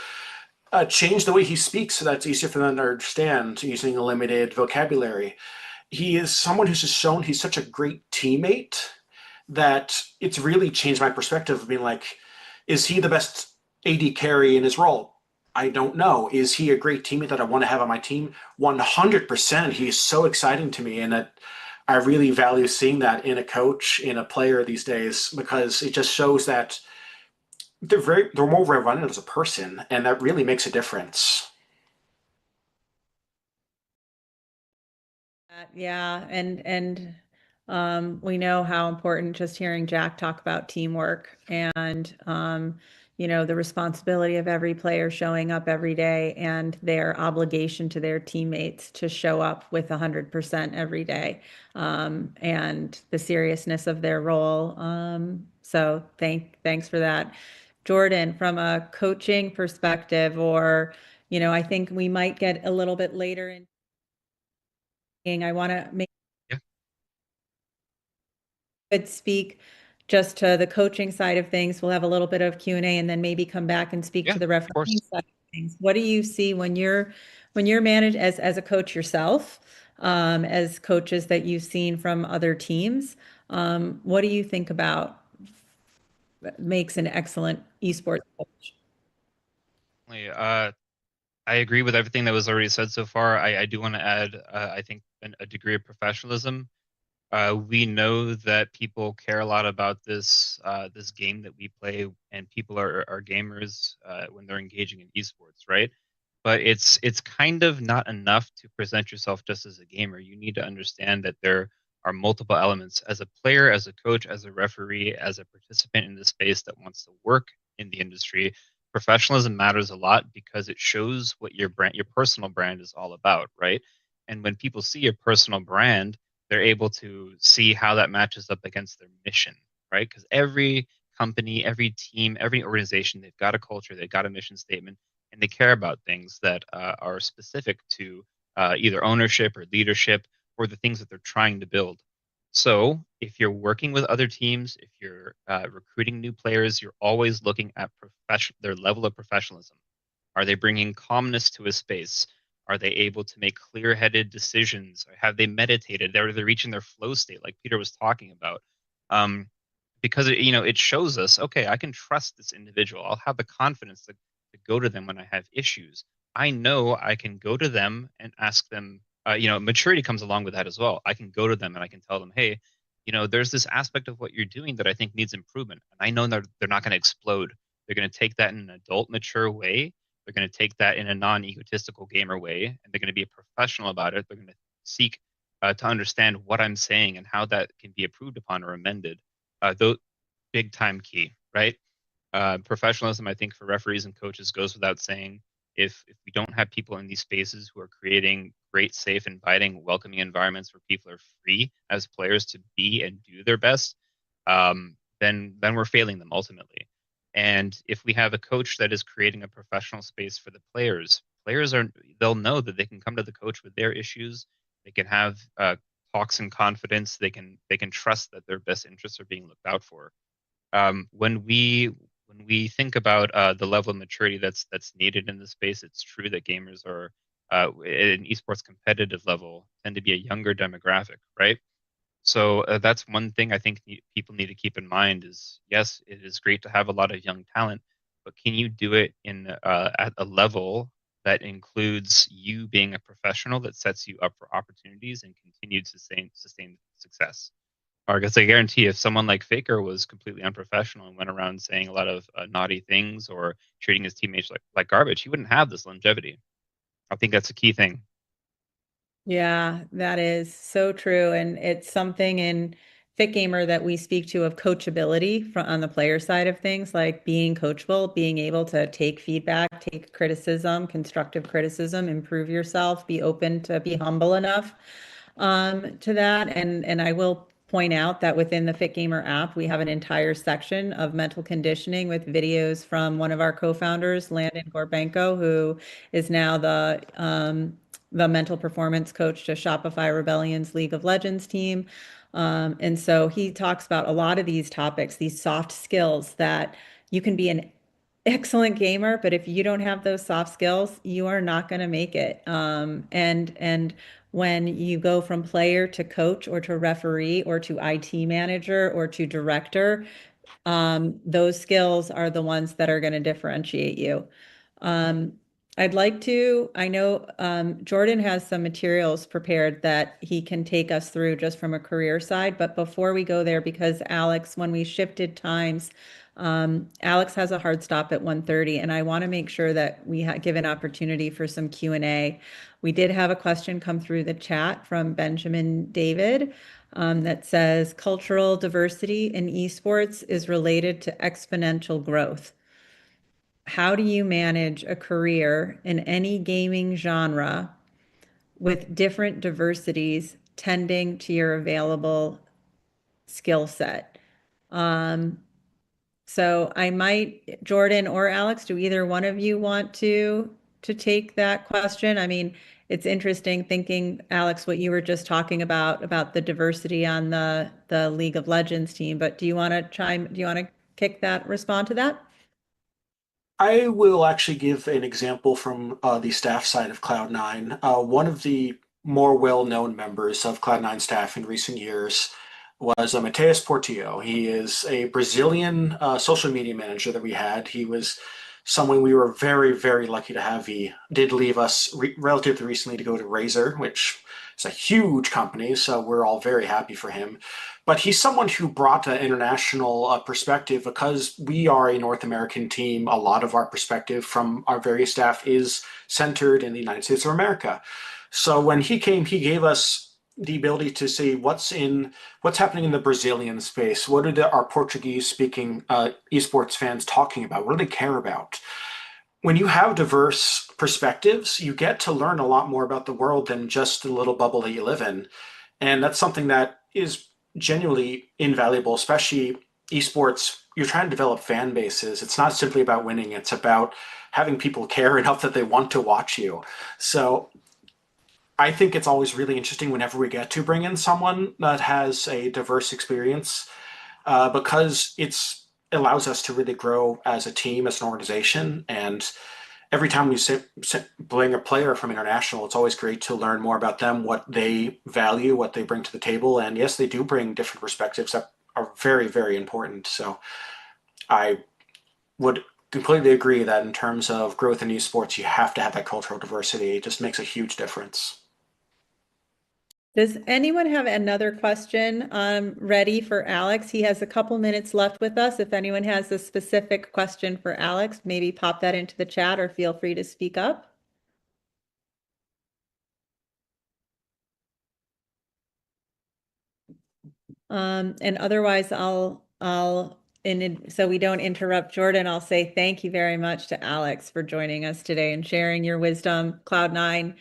change the way he speaks so that it's easier for them to understand using a limited vocabulary. He is someone who's just shown he's such a great teammate that it's really changed my perspective of being like, is he the best AD carry in his role? I don't know. Is he a great teammate that I want to have on my team? 100%. He is so exciting to me, and that I really value seeing that in a coach, in a player these days, because it just shows that they're more well-rounded as a person, and that really makes a difference.
Yeah, and we know how important just hearing Jack talk about teamwork and the responsibility of every player showing up every day and their obligation to their teammates to show up with 100% every day, and the seriousness of their role. So thanks for that. Jordan, from a coaching perspective, or I think we might get a little bit later in. I want to make
Yeah.
could speak just to the coaching side of things. We'll have a little bit of Q&A and then maybe come back and speak
Yeah,
to the
of course.
refereeing side of things. What do you see when you're managed as a coach yourself, as coaches that you've seen from other teams? What do you think about makes an excellent esports coach?
I agree with everything that was already said so far. I do want to add, I think, a degree of professionalism. We know that people care a lot about this game that we play, and people are gamers when they're engaging in esports, right? But it's kind of not enough to present yourself just as a gamer. You need to understand that there are multiple elements as a player, as a coach, as a referee, as a participant in the space that wants to work in the industry. Professionalism matters a lot because it shows what your brand, your personal brand is all about, right? And when people see your personal brand, they're able to see how that matches up against their mission, right? Because every company, every team, every organization, they've got a culture, they've got a mission statement, and they care about things that are specific to either ownership or leadership or the things that they're trying to build. So, if you're working with other teams, if you're recruiting new players, you're always looking at their level of professionalism. Are they bringing calmness to a space? Are they able to make clear-headed decisions? Or have they meditated? Are they reaching their flow state, like Peter was talking about? Um, because it shows us, okay, I can trust this individual. I'll have the confidence to go to them when I have issues. I know I can go to them and ask them. Maturity comes along with that as well. I can go to them and I can tell them, hey, there's this aspect of what you're doing that I think needs improvement, and I know that they're not going to explode. They're going to take that in an adult, mature way. They're going to take that in a non-egotistical gamer way, and they're going to be professional about it. They're going to seek to understand what I'm saying and how that can be improved upon or amended. Those big time key, right? Professionalism, I think, for referees and coaches goes without saying. If we don't have people in these spaces who are creating great, safe, inviting, welcoming environments where people are free as players to be and do their best, then we're failing them ultimately. And if we have a coach that is creating a professional space for the players, they'll know that they can come to the coach with their issues, They can have talks in confidence. They can trust that their best interests are being looked out for. When we think about the level of maturity that's needed in the space, it's true that gamers are at an esports competitive level tend to be a younger demographic, right? So that's one thing I think people need to keep in mind is yes, it is great to have a lot of young talent, but can you do it in at a level that includes you being a professional that sets you up for opportunities and continued sustain success? Or I guess I guarantee if someone like Faker was completely unprofessional and went around saying a lot of naughty things or treating his teammates like garbage, he wouldn't have this longevity. I think that's a key thing.
Yeah, that is so true. And it's something in Fitgmr that we speak to of coachability on the player side of things, like being coachable, being able to take feedback, take criticism, constructive criticism, improve yourself, be open to be humble enough to that. And I will point out that within the Fitgmr app, we have an entire section of mental conditioning with videos from one of our co-founders, Landon Gorbenko, who is now the mental performance coach to Shopify Rebellion's League of Legends team. And so he talks about a lot of these topics, these soft skills that you can be an excellent gamer, but if you don't have those soft skills, you are not going to make it. And when you go from player to coach or to referee or to IT manager or to director, those skills are the ones that are going to differentiate you. I know Jordan has some materials prepared that he can take us through just from a career side. But before we go there, because Alex, when we shifted times, Alex has a hard stop at 1:30, and I want to make sure that we give an opportunity for some Q&A. We did have a question come through the chat from Benjamin David that says, cultural diversity in esports is related to exponential growth. How do you manage a career in any gaming genre with different diversities tending to your available skill set? So I might, Jordan or Alex, do either one of you want to take that question? I mean, it's interesting thinking, Alex, what you were just talking about the diversity on the League of Legends team, but do you want to kick that, respond to that?
I will actually give an example from the staff side of Cloud9. One of the more well-known members of Cloud9 staff in recent years was Mateus Portillo. He is a Brazilian social media manager that we had. He was someone we were very, very lucky to have. He did leave us relatively recently to go to Razer, which is a huge company, so we're all very happy for him. But he's someone who brought an international perspective because we are a North American team. A lot of our perspective from our various staff is centered in the United States of America. So when he came, he gave us the ability to see what's happening in the Brazilian space. What are our Portuguese speaking esports fans talking about? What do they care about? When you have diverse perspectives, you get to learn a lot more about the world than just the little bubble that you live in. And that's something that is genuinely invaluable, especially esports. You're trying to develop fan bases. It's not simply about winning, it's about having people care enough that they want to watch you. So I think it's always really interesting whenever we get to bring in someone that has a diverse experience because it's allows us to really grow as a team, as an organization. And every time we bring a player from international, it's always great to learn more about them, what they value, what they bring to the table. And yes, they do bring different perspectives that are very, very important. So I would completely agree that in terms of growth in esports, you have to have that cultural diversity. It just makes a huge difference.
Does anyone have another question ready for Alex? He has a couple minutes left with us. If anyone has a specific question for Alex, maybe pop that into the chat or feel free to speak up. And otherwise, so we don't interrupt Jordan, I'll say thank you very much to Alex for joining us today and sharing your wisdom. Cloud9,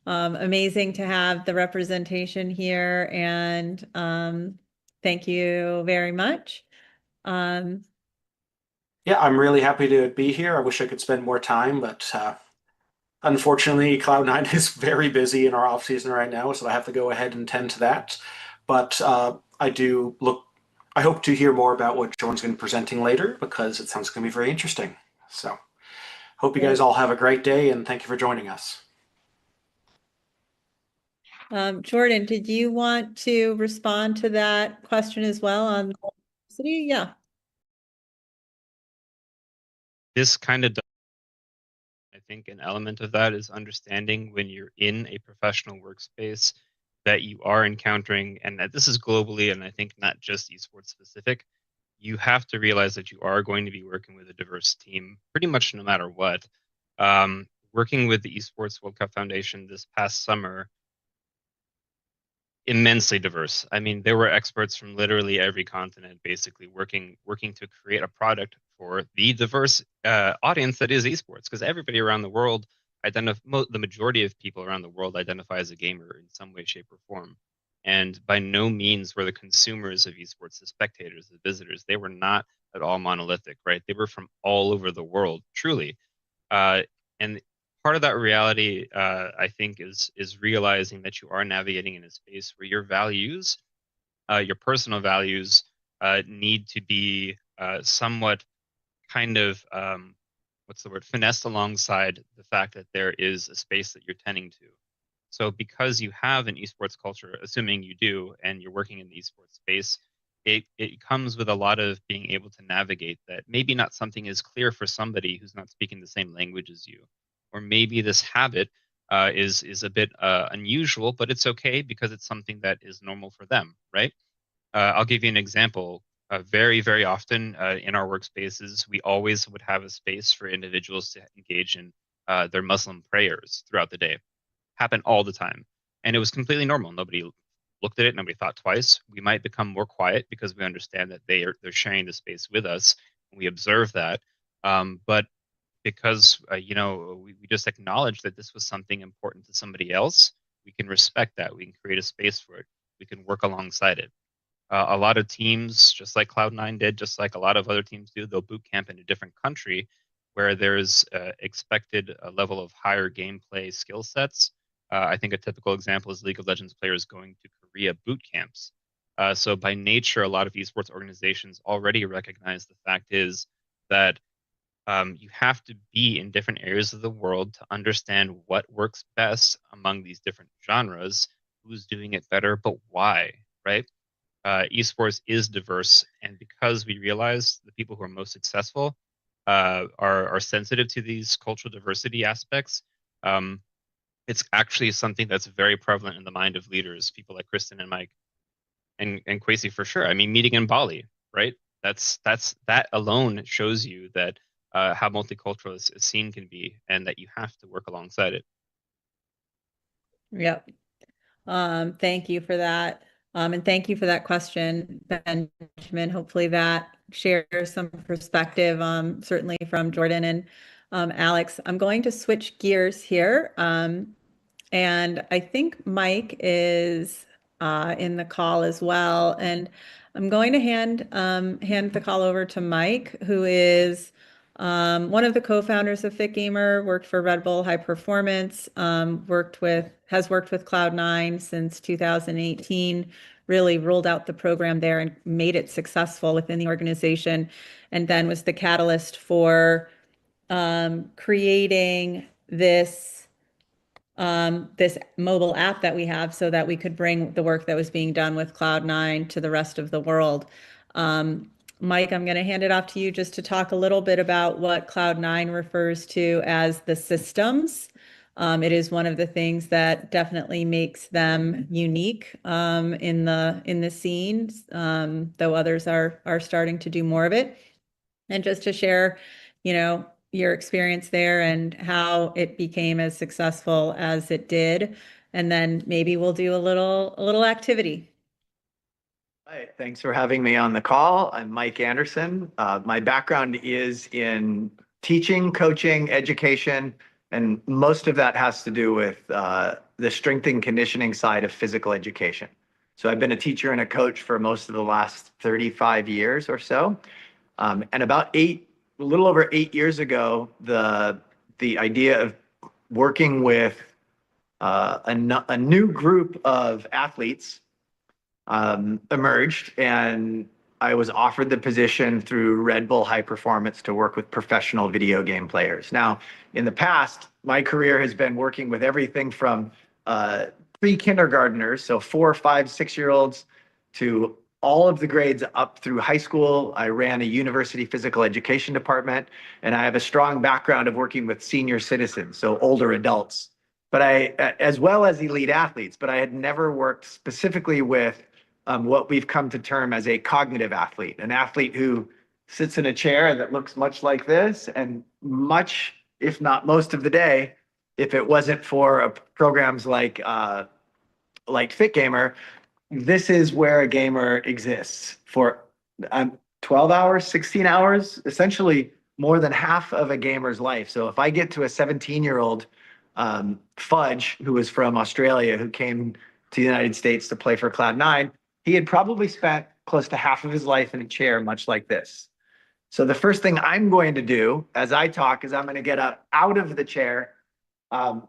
amazing to have the representation here, and thank you very much.
Yeah, I'm really happy to be here. I wish I could spend more time, but Unfortunately, Cloud9 is very busy in our off season right now, so I have to go ahead and tend to that. But I hope to hear more about what Jordan's going to be presenting later because it sounds going to be very interesting. So, hope you guys all have a great day and thank you for joining us.
Jordan, did you want to respond to that question as well on diversity? Yeah.
This kind of, I think an element of that is understanding when you're in a professional workspace that you are encountering, and that this is globally, and I think not just esports specific, you have to realize that you are going to be working with a diverse team pretty much no matter what. Working with the Esports World Cup Foundation this past summer, immensely diverse. I mean, there were experts from literally every continent, basically working to create a product for the diverse audience that is esports. Because everybody around the world the majority of people around the world identify as a gamer in some way, shape, or form. And by no means were the consumers of esports, the spectators, the visitors, they were not at all monolithic, right? They were from all over the world, truly. And part of that reality, I think, is realizing that you are navigating in a space where your values, your personal values, need to be somewhat kind of what's the word, finessed alongside the fact that there is a space that you're tending to. So because you have an esports culture, assuming you do, and you're working in the esports space, it comes with a lot of being able to navigate that. Maybe not something is clear for somebody who's not speaking the same language as you, or maybe this habit is a bit unusual, but it's okay because it's something that is normal for them, right? I'll give you an example. Very often in our workspaces, we always would have a space for individuals to engage in their Muslim prayers throughout the day. Happen all the time. And it was completely normal. Nobody looked at it, nobody thought twice. We might become more quiet because we understand that they're sharing the space with us, and we observe that. But because we just acknowledge that this was something important to somebody else, we can respect that. We can create a space for it. We can work alongside it. A lot of teams, just like Cloud9 did, just like a lot of other teams do, they'll boot camp in a different country where there's expected a level of higher gameplay skill sets. I think a typical example is League of Legends players going to Korea boot camps. So by nature, a lot of esports organizations already recognize the fact is that you have to be in different areas of the world to understand what works best among these different genres, who's doing it better, but why, right? Esports is diverse, and because we realize the people who are most successful are sensitive to these cultural diversity aspects, it's actually something that's very prevalent in the mind of leaders, people like Kristen and Mike and Kwesi for sure. I mean, meeting in Bali, right? That alone shows you that how multicultural a scene can be, and that you have to work alongside it.
Yep. Thank you for that. And thank you for that question, Benjamin. Hopefully that shares some perspective, certainly from Jordan and Alex. I'm going to switch gears here. And I think Mike is in the call as well. And I'm going to hand the call over to Mike, who is one of the co-founders of Fitgmr, worked for Red Bull High Performance, has worked with Cloud9 since 2018, really rolled out the program there and made it successful within the organization, and then was the catalyst for creating this mobile app that we have so that we could bring the work that was being done with Cloud9 to the rest of the world. Mike, I'm going to hand it off to you just to talk a little bit about what Cloud9 refers to as the systems. It is one of the things that definitely makes them unique in the scene, though others are starting to do more of it. And just to share, your experience there and how it became as successful as it did. And then maybe we'll do a little activity.
Hi, thanks for having me on the call. I'm Mike Anderson. My background is in teaching, coaching, education, and most of that has to do with the strength and conditioning side of physical education. So I've been a teacher and a coach for most of the last 35 years or so. And a little over 8 years ago, the idea of working with a new group of athletes emerged, and I was offered the position through Red Bull High Performance to work with professional video game players. Now, in the past, my career has been working with everything from pre-kindergartners, so 4, 5, 6-year-olds, to all of the grades up through high school. I ran a university physical education department, and I have a strong background of working with senior citizens, so older adults, but as well as elite athletes, but I had never worked specifically with what we've come to term as a cognitive athlete, an athlete who sits in a chair that looks much like this, and much, if not most of the day, if it wasn't for programs like Fitgmr, this is where a gamer exists for 12 hours, 16 hours, essentially more than half of a gamer's life. So if I get to a 17-year-old Fudge, who was from Australia, who came to the United States to play for Cloud9, he had probably spent close to half of his life in a chair, much like this. So the first thing I'm going to do as I talk is I'm going to get up out of the chair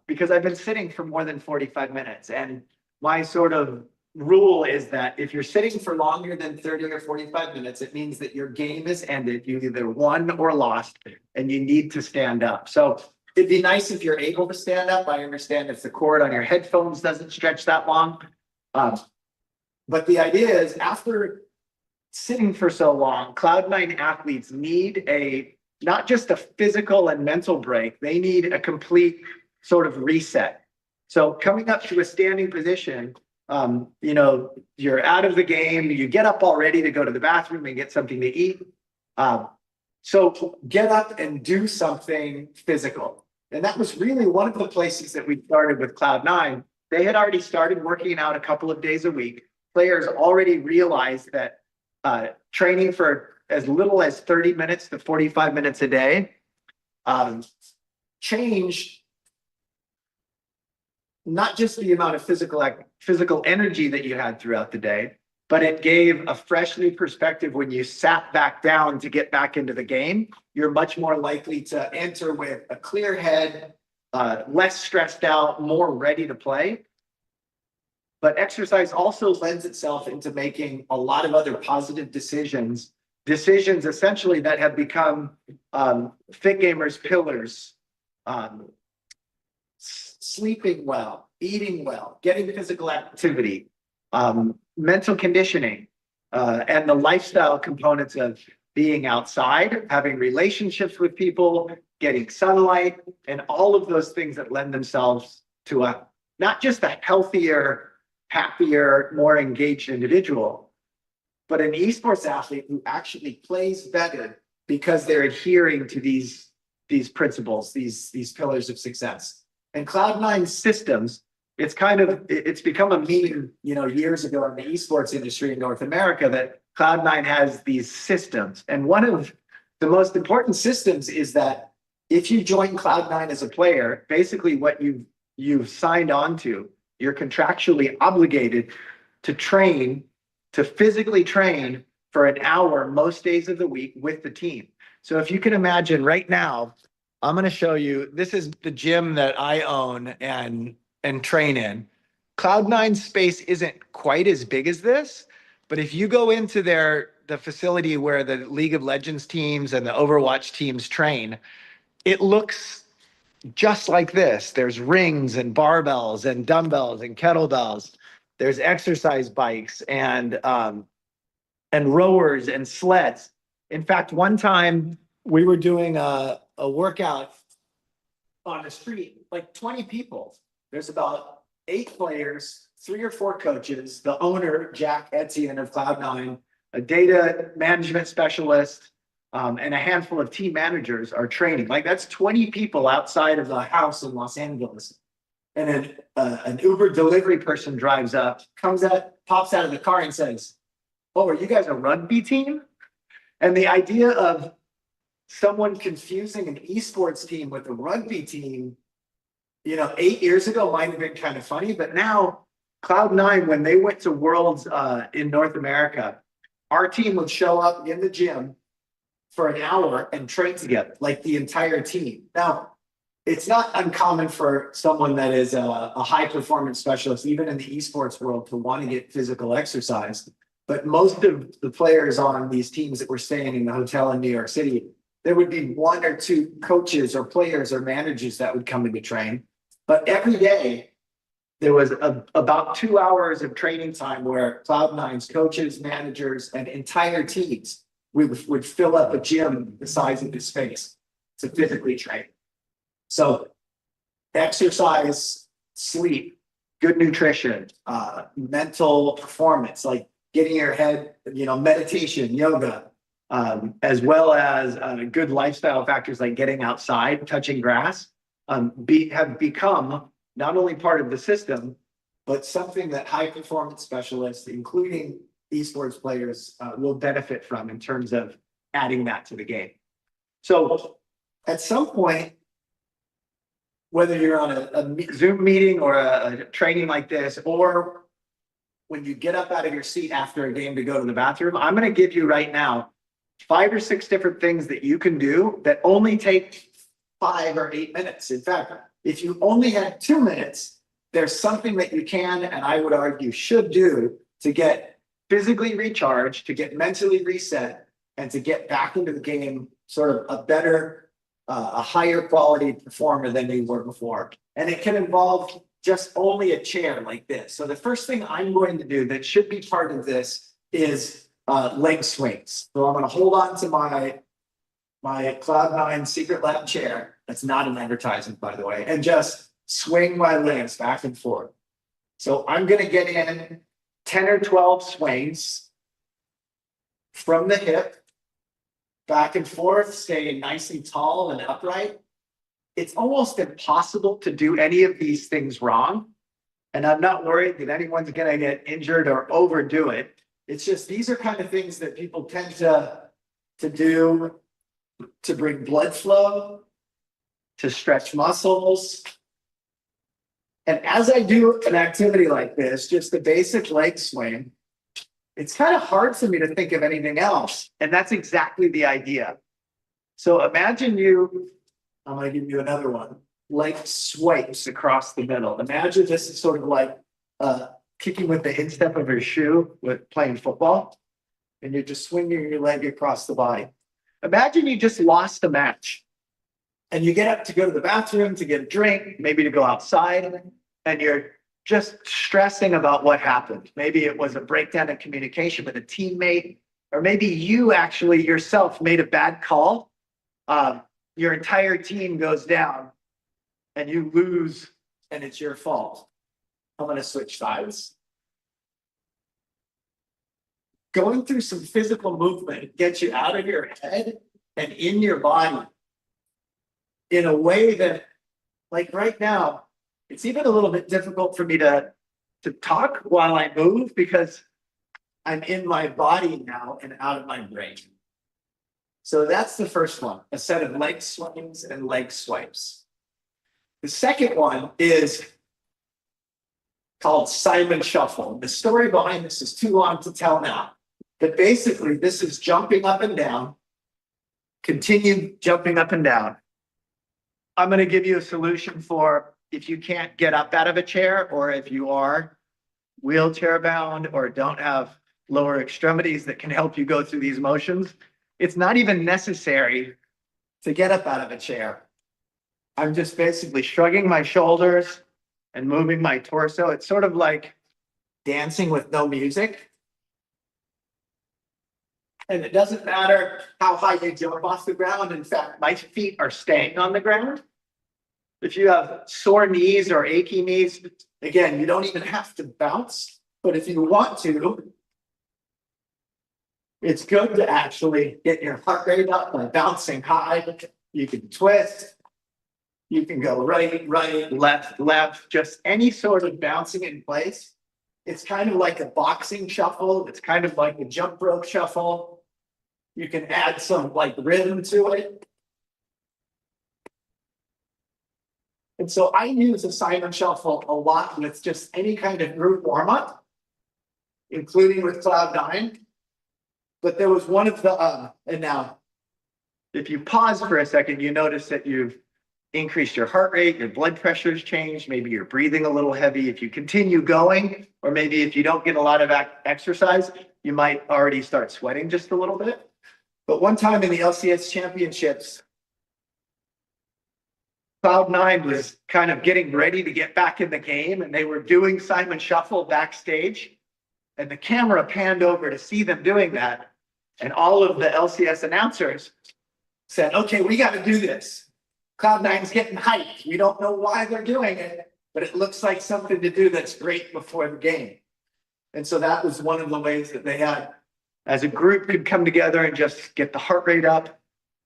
because I've been sitting for more than 45 minutes. And my sort of rule is that if you're sitting for longer than 30 or 45 minutes, it means that your game is ended. You either won or lost, and you need to stand up. So it'd be nice if you're able to stand up. I understand if the cord on your headphones doesn't stretch that long. But the idea is, after sitting for so long, Cloud9 athletes need not just a physical and mental break, they need a complete sort of reset. So coming up to a standing position, you're out of the game, you get up all ready to go to the bathroom and get something to eat. So get up and do something physical. And that was really one of the places that we started with Cloud9. They had already started working out a couple of days a week. Players already realized that training for as little as 30 minutes to 45 minutes a day changed not just the amount of physical energy that you had throughout the day, but it gave a fresh new perspective. When you sat back down to get back into the game, you're much more likely to enter with a clear head, less stressed out, more ready to play. But exercise also lends itself into making a lot of other positive decisions essentially that have become Fitgmr's pillars. Sleeping well, eating well, getting physical activity, mental conditioning, and the lifestyle components of being outside, having relationships with people, getting sunlight, and all of those things that lend themselves to not just a healthier, happier, more engaged individual, but an esports athlete who actually plays better because they're adhering to these principles, these pillars of success. And Cloud9 systems, it's become a meme, years ago in the esports industry in North America, that Cloud9 has these systems. And one of the most important systems is that if you join Cloud9 as a player, basically what you've signed on to, you're contractually obligated to physically train for an hour most days of the week with the team. So if you can imagine right now, I'm going to show you, this is the gym that I own and train in. Cloud9 space isn't quite as big as this, but if you go into the facility where the League of Legends teams and the Overwatch teams train, it looks just like this. There's rings and barbells and dumbbells and kettlebells. There's exercise bikes and rowers and sleds. In fact, one time we were doing a workout on the street, like 20 people. There's about 8 players, 3 or 4 coaches, the owner, Jack Etienne of Cloud9, a data management specialist, and a handful of team managers are training. Like, that's 20 people outside of the house in Los Angeles. And then an Uber delivery person drives up, pops out of the car and says, "Oh, are you guys a rugby team?" And the idea of someone confusing an esports team with a rugby team, 8 years ago might have been kind of funny, but now Cloud9, when they went to Worlds in North America, our team would show up in the gym for an hour and train together, like the entire team. Now, it's not uncommon for someone that is a high performance specialist, even in the esports world, to want to get physical exercise. But most of the players on these teams that were staying in the hotel in New York City, there would be one or two coaches or players or managers that would come in to train. But every day, there was about 2 hours of training time where Cloud9's coaches, managers, and entire teams would fill up a gym the size of this space to physically train. So exercise, sleep, good nutrition, mental performance, like getting your head, meditation, yoga, as well as good lifestyle factors like getting outside, touching grass, have become not only part of the system, but something that high performance specialists, including esports players, will benefit from in terms of adding that to the game. So at some point, whether you're on a Zoom meeting or a training like this, or when you get up out of your seat after a game to go to the bathroom, I'm going to give you right now 5 or 6 different things that you can do that only take 5 or 8 minutes. In fact, if you only had 2 minutes, there's something that you can, and I would argue should do, to get physically recharged, to get mentally reset, and to get back into the game sort of a better, a higher quality performer than you were before. And it can involve just only a chair like this. So the first thing I'm going to do that should be part of this is leg swings. So I'm going to hold on to my Cloud9 Secret Lab chair. That's not an advertisement, by the way, and just swing my legs back and forth. So I'm going to get in 10 or 12 swings from the hip, back and forth, staying nice and tall and upright. It's almost impossible to do any of these things wrong. And I'm not worried that anyone's going to get injured or overdo it. It's just these are kind of things that people tend to do to bring blood flow, to stretch muscles. And as I do an activity like this, just the basic leg swing, it's kind of hard for me to think of anything else. And that's exactly the idea. So imagine I'm going to give you another one, leg swipes across the middle. Imagine this is sort of like kicking with the instep of your shoe with playing football, and you're just swinging your leg across the body. Imagine you just lost a match and you get up to go to the bathroom to get a drink, maybe to go outside, and you're just stressing about what happened. Maybe it was a breakdown in communication with a teammate, or maybe you actually yourself made a bad call. Your entire team goes down and you lose and it's your fault. I'm going to switch sides. Going through some physical movement gets you out of your head and in your body in a way that, like right now, it's even a little bit difficult for me to talk while I move because I'm in my body now and out of my brain. So that's the first one, a set of leg swings and leg swipes. The second one is called Simon Shuffle. The story behind this is too long to tell now, but basically this is jumping up and down, continue jumping up and down. I'm going to give you a solution for if you can't get up out of a chair, or if you are wheelchair bound or don't have lower extremities that can help you go through these motions. It's not even necessary to get up out of a chair. I'm just basically shrugging my shoulders and moving my torso. It's sort of like dancing with no music. And it doesn't matter how high you jump off the ground. In fact, my feet are staying on the ground. If you have sore knees or achy knees, again, you don't even have to bounce. But if you want to, it's good to actually get your heart rate up by bouncing high. You can twist. You can go right, left, just any sort of bouncing in place. It's kind of like a boxing shuffle. It's kind of like a jump rope shuffle. You can add some like rhythm to it. And so I use a Simon Shuffle a lot with just any kind of group warm-up, including with Cloud9. But there was one of the, and now, if you pause for a second, you notice that you've increased your heart rate, your blood pressure's changed, maybe you're breathing a little heavy. If you continue going, or maybe if you don't get a lot of exercise, you might already start sweating just a little bit. But one time in the LCS championships, Cloud9 was kind of getting ready to get back in the game, and they were doing Simon Shuffle backstage. And the camera panned over to see them doing that. And all of the LCS announcers said, okay, we got to do this. Cloud9's getting hyped. We don't know why they're doing it, but it looks like something to do that's great before the game. And so that was one of the ways that they had, as a group, could come together and just get the heart rate up,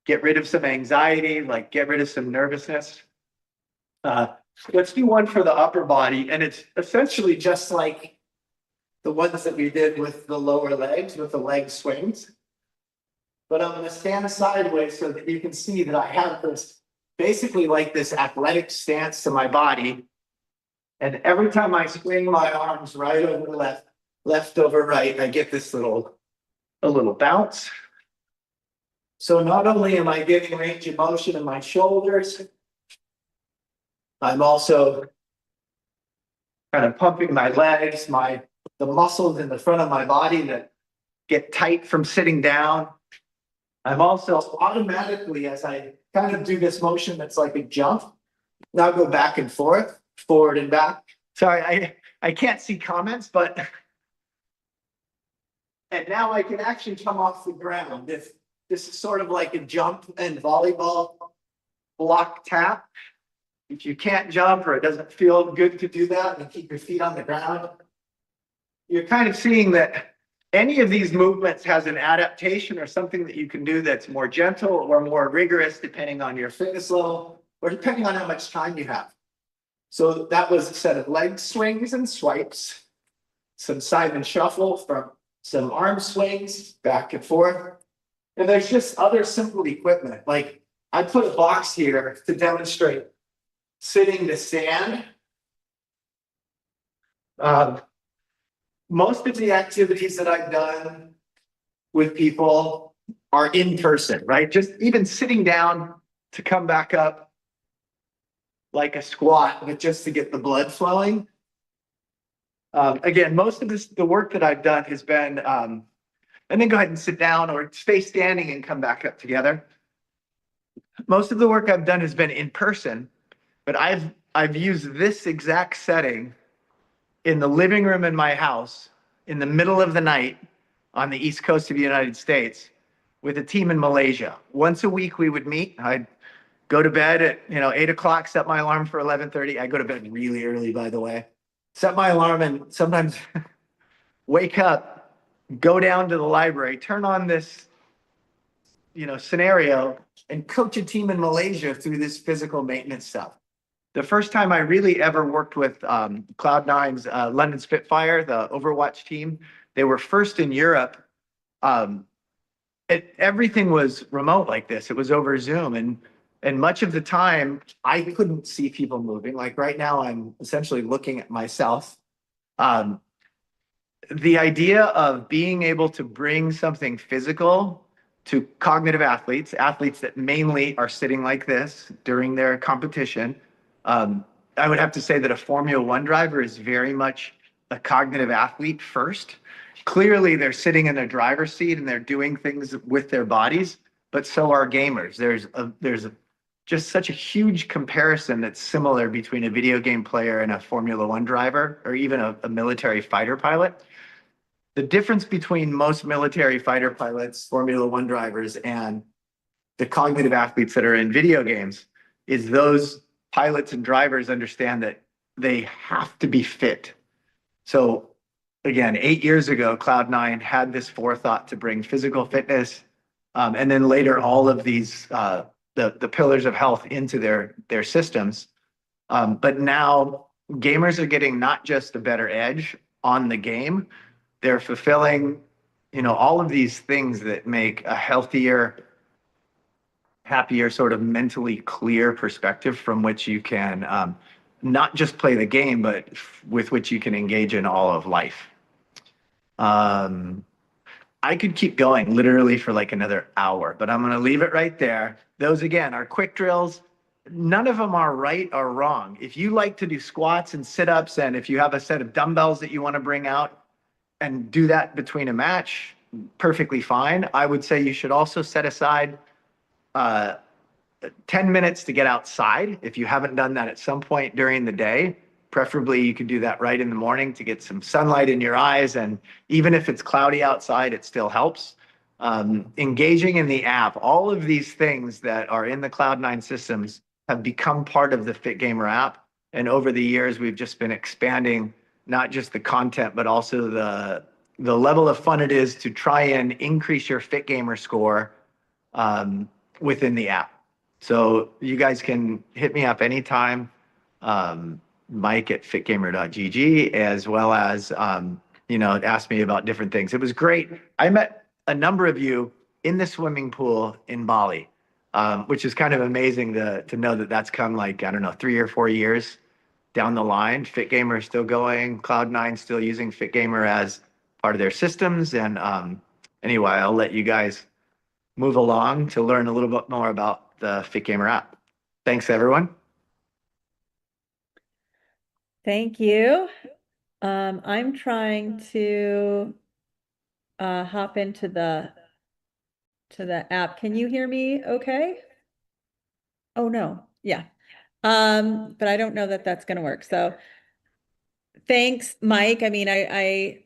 get rid of some anxiety, like get rid of some nervousness. Let's do one for the upper body. And it's essentially just like the ones that we did with the lower legs, with the leg swings. But I'm going to stand sideways so that you can see that I have this, basically like this athletic stance to my body. And every time I swing my arms right over left, left over right, I get this a little bounce. So not only am I getting range of motion in my shoulders, I'm also kind of pumping my legs, the muscles in the front of my body that get tight from sitting down. I'm also automatically, as I kind of do this motion that's like a jump, now go back and forth, forward and back. Sorry, I can't see comments, but and now I can actually come off the ground. If this is sort of like a jump and volleyball block tap. If you can't jump or it doesn't feel good to do that and keep your feet on the ground, you're kind of seeing that any of these movements has an adaptation or something that you can do that's more gentle or more rigorous depending on your fitness level or depending on how much time you have. So that was a set of leg swings and swipes, some Simon Shuffle from some arm swings back and forth. And there's just other simple equipment. Like I put a box here to demonstrate sitting to stand. Most of the activities that I've done with people are in person, right? Just even sitting down to come back up like a squat, but just to get the blood flowing. Again, most of the work that I've done has been, and then go ahead and sit down or stay standing and come back up together. Most of the work I've done has been in person, but I've used this exact setting in the living room in my house in the middle of the night on the East Coast of the United States with a team in Malaysia. Once a week we would meet. I'd go to bed at 8 o'clock, set my alarm for 11:30. I go to bed really early, by the way. Set my alarm and sometimes wake up, go down to the library, turn on this scenario and coach a team in Malaysia through this physical maintenance stuff. The first time I really ever worked with Cloud9's London Spitfire, the Overwatch team, they were first in Europe. Everything was remote like this. It was over Zoom. And much of the time, I couldn't see people moving. Like right now, I'm essentially looking at myself. The idea of being able to bring something physical to cognitive athletes that mainly are sitting like this during their competition, I would have to say that a Formula One driver is very much a cognitive athlete first. Clearly, they're sitting in their driver's seat and they're doing things with their bodies, but so are gamers. There's just such a huge comparison that's similar between a video game player and a Formula One driver, or even a military fighter pilot. The difference between most military fighter pilots, Formula One drivers, and the cognitive athletes that are in video games is those pilots and drivers understand that they have to be fit. So again, 8 years ago, Cloud9 had this forethought to bring physical fitness, and then later all of these, the pillars of health into their systems. But now gamers are getting not just a better edge on the game, they're fulfilling, all of these things that make a healthier, happier, sort of mentally clear perspective from which you can not just play the game, but with which you can engage in all of life. I could keep going literally for like another hour, but I'm going to leave it right there. Those again are quick drills. none of them are right or wrong. If you like to do squats and sit-ups, and if you have a set of dumbbells that you want to bring out and do that between a match, perfectly fine. I would say you should also set aside 10 minutes to get outside if you haven't done that at some point during the day. Preferably, you could do that right in the morning to get some sunlight in your eyes. And even if it's cloudy outside, it still helps. Engaging in the app, all of these things that are in the Cloud9 systems have become part of the Fitgmr app. And over the years, we've just been expanding not just the content, but also the level of fun it is to try and increase your Fitgmr score within the app. So you guys can hit me up anytime, Mike at fitgmr.gg, as well as, ask me about different things. It was great. I met a number of you in the swimming pool in Bali, which is kind of amazing to know that that's come like, I don't know, 3 or 4 years down the line. Fitgmr is still going. Cloud9 still using Fitgmr as part of their systems. And anyway, I'll let you guys move along to learn a little bit more about the Fitgmr app. Thanks, everyone.
Thank you. I'm trying to hop into the app. Can you hear me okay? Oh, no. Yeah. But I don't know that that's going to work. So thanks, Mike. I mean, I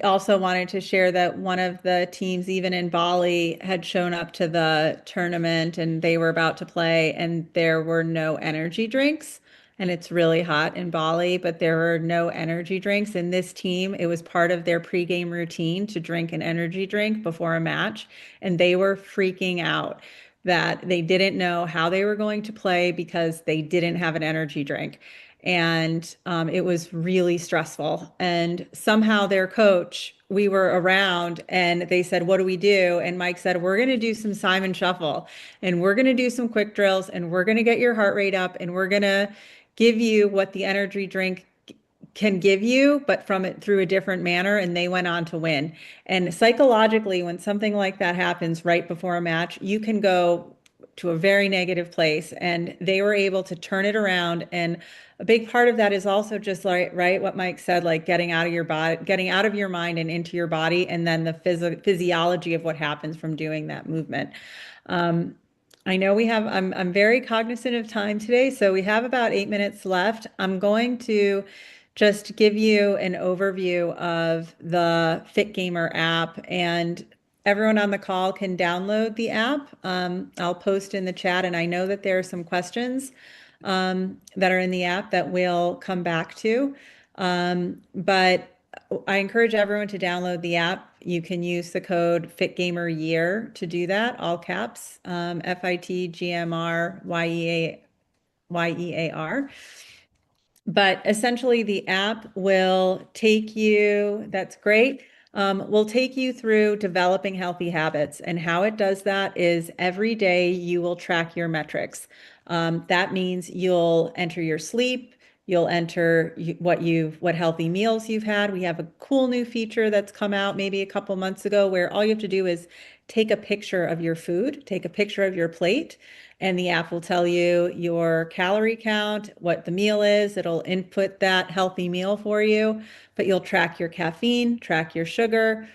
also wanted to share that one of the teams, even in Bali, had shown up to the tournament and they were about to play, and there were no energy drinks. And it's really hot in Bali, but there were no energy drinks. In this team, it was part of their pregame routine to drink an energy drink before a match, and they were freaking out that they didn't know how they were going to play because they didn't have an energy drink. And it was really stressful. And somehow their coach, we were around and they said, what do we do? And Mike said, we're going to do some Simon Shuffle and we're going to do some quick drills and we're going to get your heart rate up and we're going to give you what the energy drink can give you, but from it through a different manner. And they went on to win. And psychologically, when something like that happens right before a match, you can go to a very negative place, and they were able to turn it around. And a big part of that is also just like, right, what Mike said, like getting out of your body, getting out of your mind and into your body, and then the physiology of what happens from doing that movement. I know I'm very cognizant of time today, so we have about 8 minutes left. I'm going to just give you an overview of the Fitgmr app, and everyone on the call can download the app. I'll post in the chat, and I know that there are some questions that are in the app that we'll come back to. But I encourage everyone to download the app. You can use the code FitGamerYear to do that, all caps, FITGMRYEAR. But essentially the app will take you, that's great, will take you through developing healthy habits. And how it does that is every day you will track your metrics. That means you'll enter your sleep, you'll enter what healthy meals you've had. We have a cool new feature that's come out maybe a couple months ago where all you have to do is take a picture of your food, take a picture of your plate, and the app will tell you your calorie count, what the meal is. It'll input that healthy meal for you, but you'll track your caffeine, track your sugar.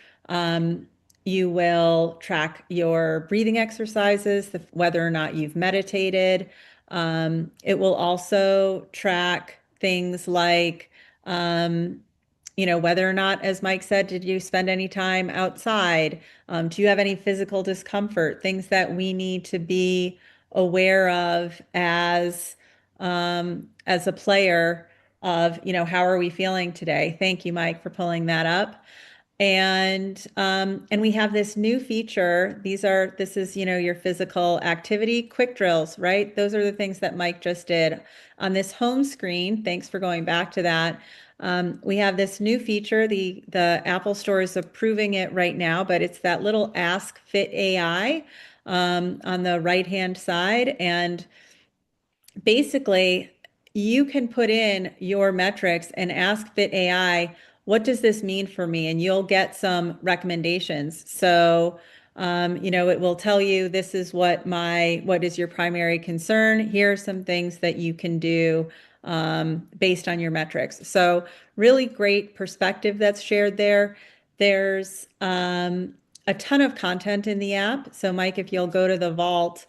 You will track your breathing exercises, whether or not you've meditated. It will also track things like, whether or not, as Mike said, did you spend any time outside? Do you have any physical discomfort? Things that we need to be aware of as a player of, how are we feeling today? Thank you, Mike, for pulling that up. And we have this new feature. This is, your physical activity quick drills, right? Those are the things that Mike just did on this home screen. Thanks for going back to that. We have this new feature. The Apple Store is approving it right now, but it's that little Ask Fit AI on the right-hand side. And basically, you can put in your metrics and ask Fit AI, what does this mean for me? And you'll get some recommendations. So It will tell you this is what is your primary concern. Here are some things that you can do based on your metrics. So really great perspective that's shared there. There's a ton of content in the app. So Mike, if you'll go to the vault,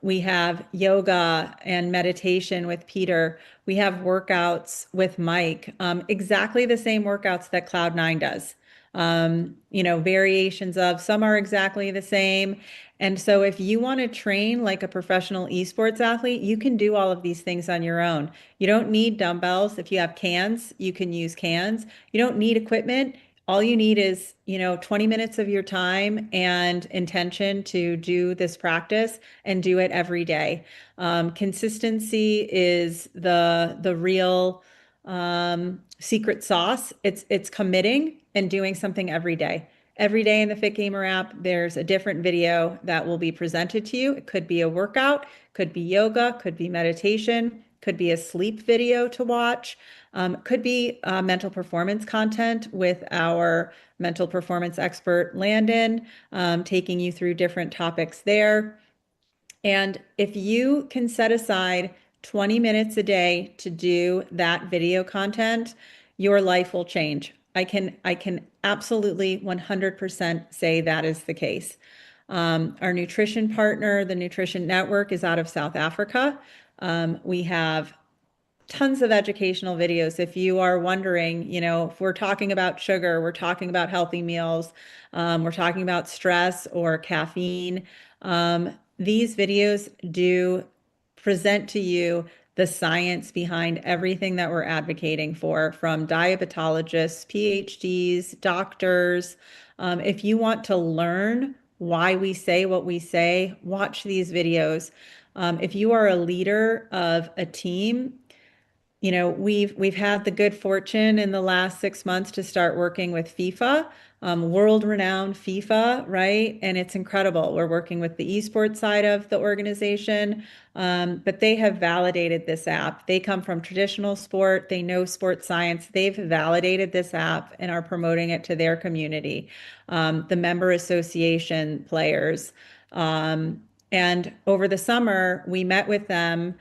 we have yoga and meditation with Peter. We have workouts with Mike, exactly the same workouts that Cloud9 does. Variations of some are exactly the same. And so if you want to train like a professional esports athlete, you can do all of these things on your own. You don't need dumbbells. If you have cans, you can use cans. You don't need equipment. All you need is, 20 minutes of your time and intention to do this practice and do it every day. Consistency is the real secret sauce. It's committing and doing something every day. Every day in the Fitgmr app, there's a different video that will be presented to you. It could be a workout, could be yoga, could be meditation, could be a sleep video to watch, could be mental performance content with our mental performance expert, Landon, taking you through different topics there. And if you can set aside 20 minutes a day to do that video content, your life will change. I can absolutely 100% say that is the case. Our nutrition partner, the Nutrition Network, is out of South Africa. We have tons of educational videos. If you are wondering, if we're talking about sugar, we're talking about healthy meals, we're talking about stress or caffeine, these videos do present to you the science behind everything that we're advocating for, from diabetologists, PhDs, doctors. If you want to learn why we say what we say, watch these videos. If you are a leader of a team, we've had the good fortune in the last 6 months to start working with FIFA, world-renowned FIFA, right? And it's incredible. We're working with the esports side of the organization, but they have validated this app. They come from traditional sport. They know sports science. They've validated this app and are promoting it to their community, the member association players. And over the summer, we met with them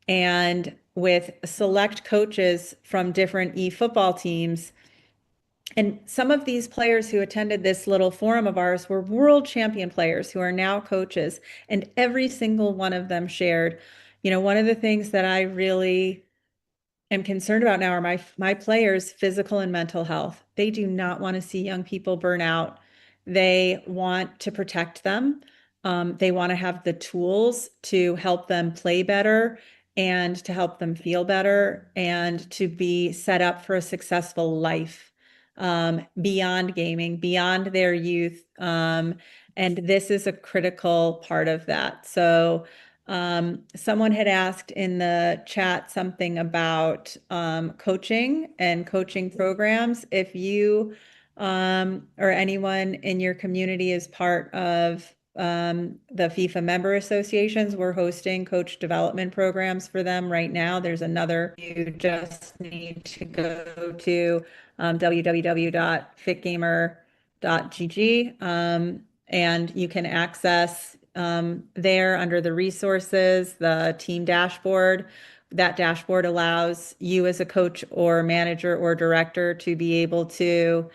and with select coaches from different e-football teams. And some of these players who attended this little forum of ours were world champion players who are now coaches. And every single one of them shared, one of the things that I really am concerned about now are my players' physical and mental health. They do not want to see young people burn out. They want to protect them. They want to have the tools to help them play better and to help them feel better and to be set up for a successful life beyond gaming, beyond their youth. And this is a critical part of that. So someone had asked in the chat something about coaching and coaching programs. If you or anyone in your community is part of the FIFA member associations, we're hosting coach development programs for them right now. There's another, you just need to go to www.fitgmr.gg and you can access there under the resources, the team dashboard. That dashboard allows you as a coach or manager or director to be able to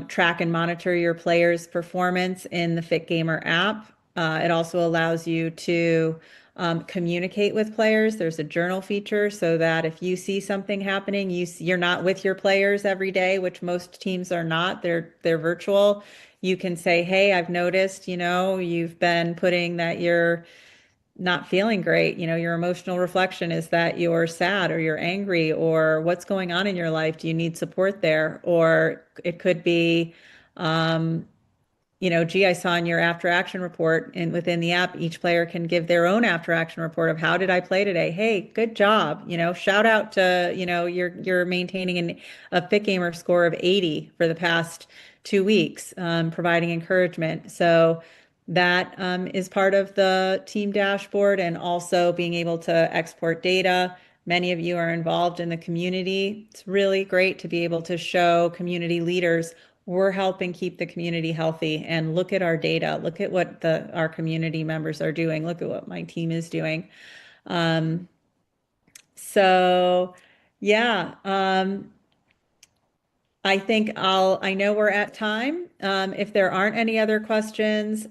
track and monitor your players' performance in the Fitgmr app. It also allows you to communicate with players. There's a journal feature so that if you see something happening, you're not with your players every day, which most teams are not. They're virtual. You can say, hey, I've noticed, you've been putting that you're not feeling great. Your emotional reflection is that you're sad or you're angry or what's going on in your life. Do you need support there? Or it could be, gee, I saw in your after action report and within the app, each player can give their own after action report of how did I play today? Hey, good job. Shout out to, you're maintaining a Fitgmr score of 80 for the past 2 weeks, providing encouragement. So that is part of the team dashboard and also being able to export data. Many of you are involved in the community. It's really great to be able to show community leaders we're helping keep the community healthy. And look at our data. Look at what our community members are doing. Look at what my team is doing. So yeah, I think I know we're at time. If there aren't any other questions,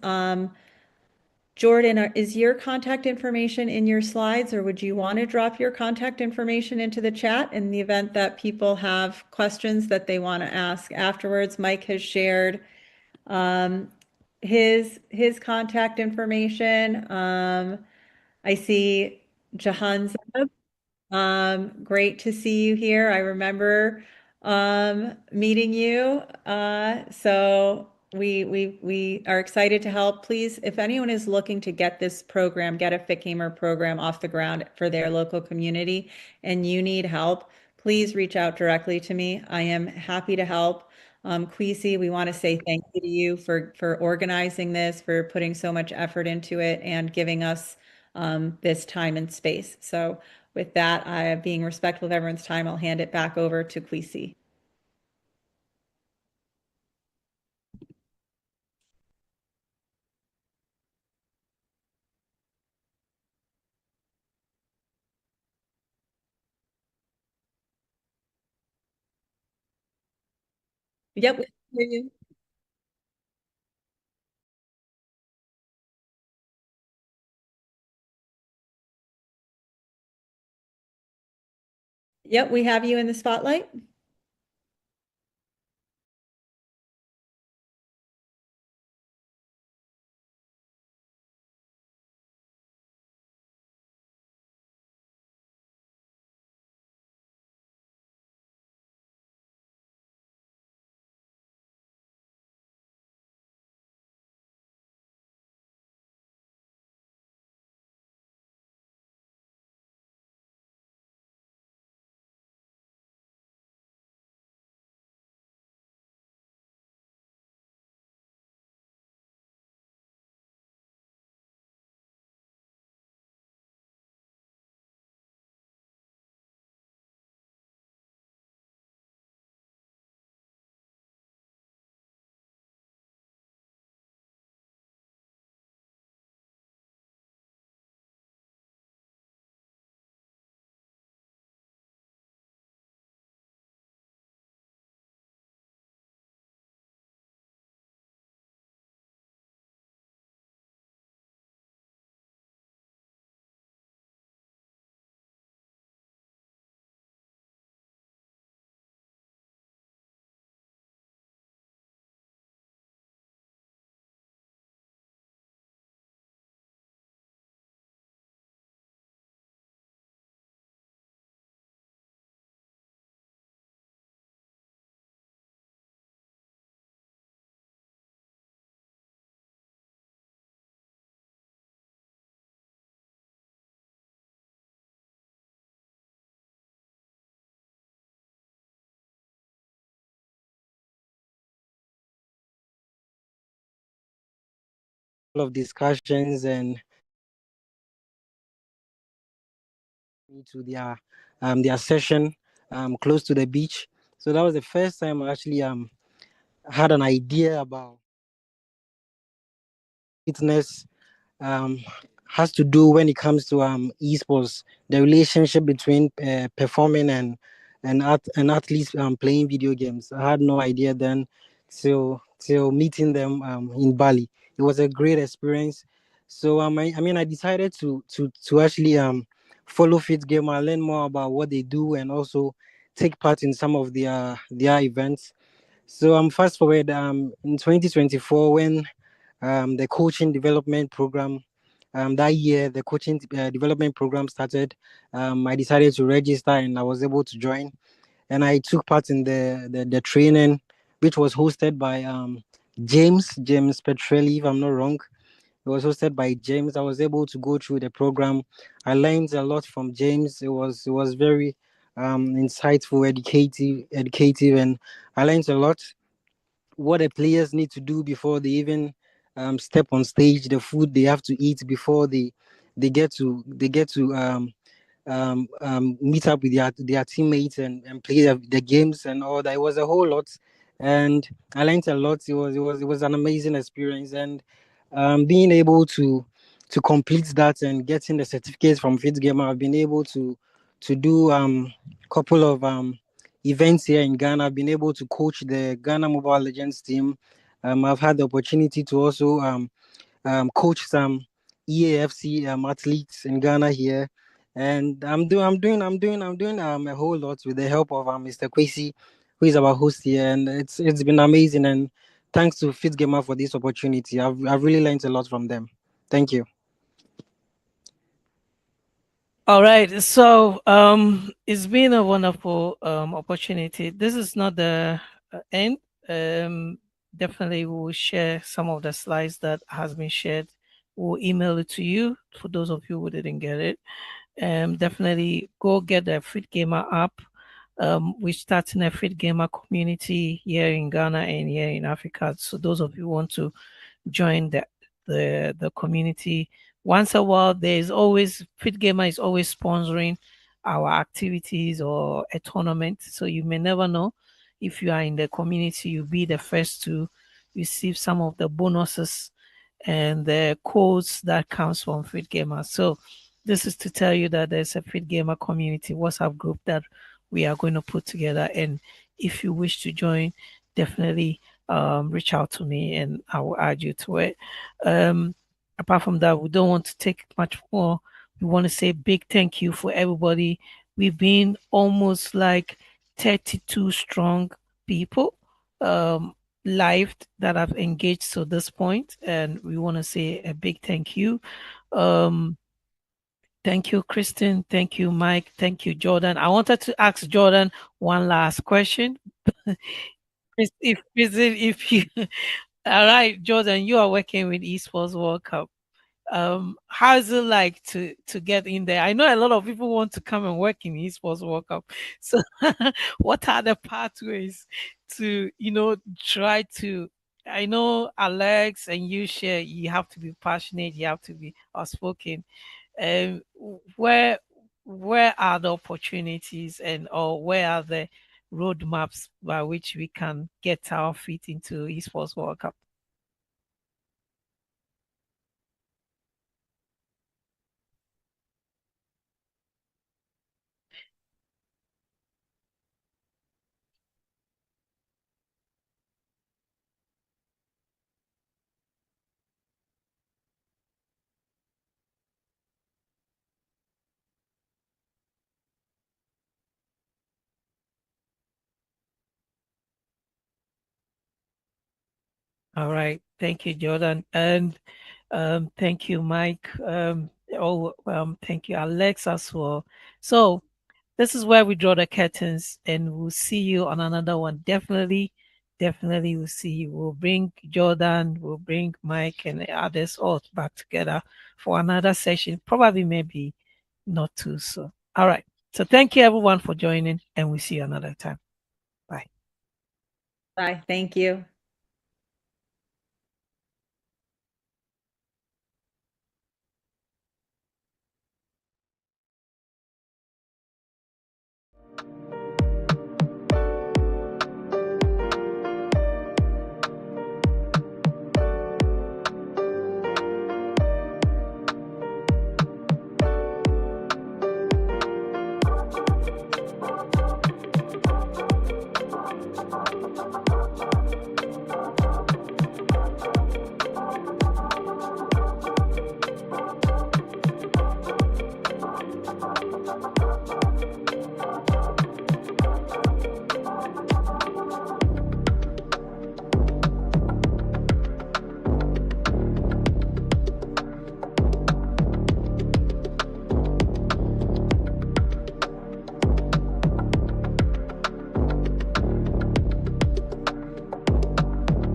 Jordan, is your contact information in your slides, or would you want to drop your contact information into the chat in the event that people have questions that they want to ask afterwards? Mike has shared his contact information. I see Jahan Zeb. Great to see you here. I remember meeting you. So we are excited to help. Please, if anyone is looking to get this program, get a Fitgmr program off the ground for their local community, and you need help, please reach out directly to me. I am happy to help. Kwesi, we want to say thank you to you for organizing this, for putting so much effort into it, and giving us this time and space. So with that, being respectful of everyone's time, I'll hand it back over to Kwesi. Yep, we can hear you. Yep, we have you in the spotlight.
Of discussions and to their session close to the beach. So that was the first time I actually had an idea about fitness um, has to do when it comes to esports, the relationship between performing and athletes playing video games. I had no idea then till meeting them in Bali. It was a great experience. So I mean I decided to actually follow Fitgmr, learn more about what they do, and also take part in some of their events. So fast forward in 2024 when the coaching development program that year the coaching development program started. I decided to register and I was able to join, and I took part in the training, which was hosted by James Petrelli, if I'm not wrong. It was hosted by James. I was able to go through the program. I learned a lot from James. It was very insightful, educative, and I learned a lot what the players need to do before they even step on stage, the food they have to eat before they get to meet up with their teammates and play the games and all that. It was a whole lot, and I learned a lot. It was an amazing experience, and being able to complete that and getting the certificates from Fitgmr, I've been able to do couple of events here in Ghana. I've been able to coach the Ghana Mobile Legends team. I've had the opportunity to also coach some EAFC athletes in Ghana here, and I'm doing a whole lot with the help of Mr. Kwesi, who is our host here, and it's been amazing. And thanks to Fitgmr for this opportunity. I've really learned a lot from them. Thank you.
All right. So it's been a wonderful opportunity. This is not the end. Definitely we'll share some of the slides that has been shared. We'll email it to you for those of you who didn't get it. Definitely go get the Fitgmr app. We're starting a Fitgmr community here in Ghana and here in Africa. So those of you who want to join the community. Once a while, there's always Fitgmr is always sponsoring our activities or a tournament. So you may never know if you are in the community, you'll be the first to receive some of the bonuses and the codes that comes from Fitgmr. So this is to tell you that there's a Fitgmr community WhatsApp group that we are going to put together. And if you wish to join, definitely reach out to me and I will add you to it. Apart from that, we don't want to take much more. We want to say big thank you for everybody. We've been almost like 32 strong people live that have engaged to this point, and we want to say a big thank you. Thank you, Kristen. Thank you, Mike. Thank you, Jordan. I wanted to ask Jordan one last question. If you, all right, Jordan, you are working with Esports World Cup. How is it like to get in there? I know a lot of people want to come and work in Esports World Cup. So, what are the pathways to try to? I know Alex and you share. You have to be passionate. You have to be outspoken. Um, where where are the opportunities or where are the roadmaps by which we can get our feet into Esports World Cup? All right. Thank you, Jordan. And thank you, Mike. Thank you, Alex, as well. So this is where we draw the curtains, and we'll see you on another one. Definitely we'll see you. We'll bring Jordan, we'll bring Mike and others all back together for another session. Probably maybe not too soon. All right. So thank you everyone for joining, and we'll see you another time. Bye.
Bye. Thank you.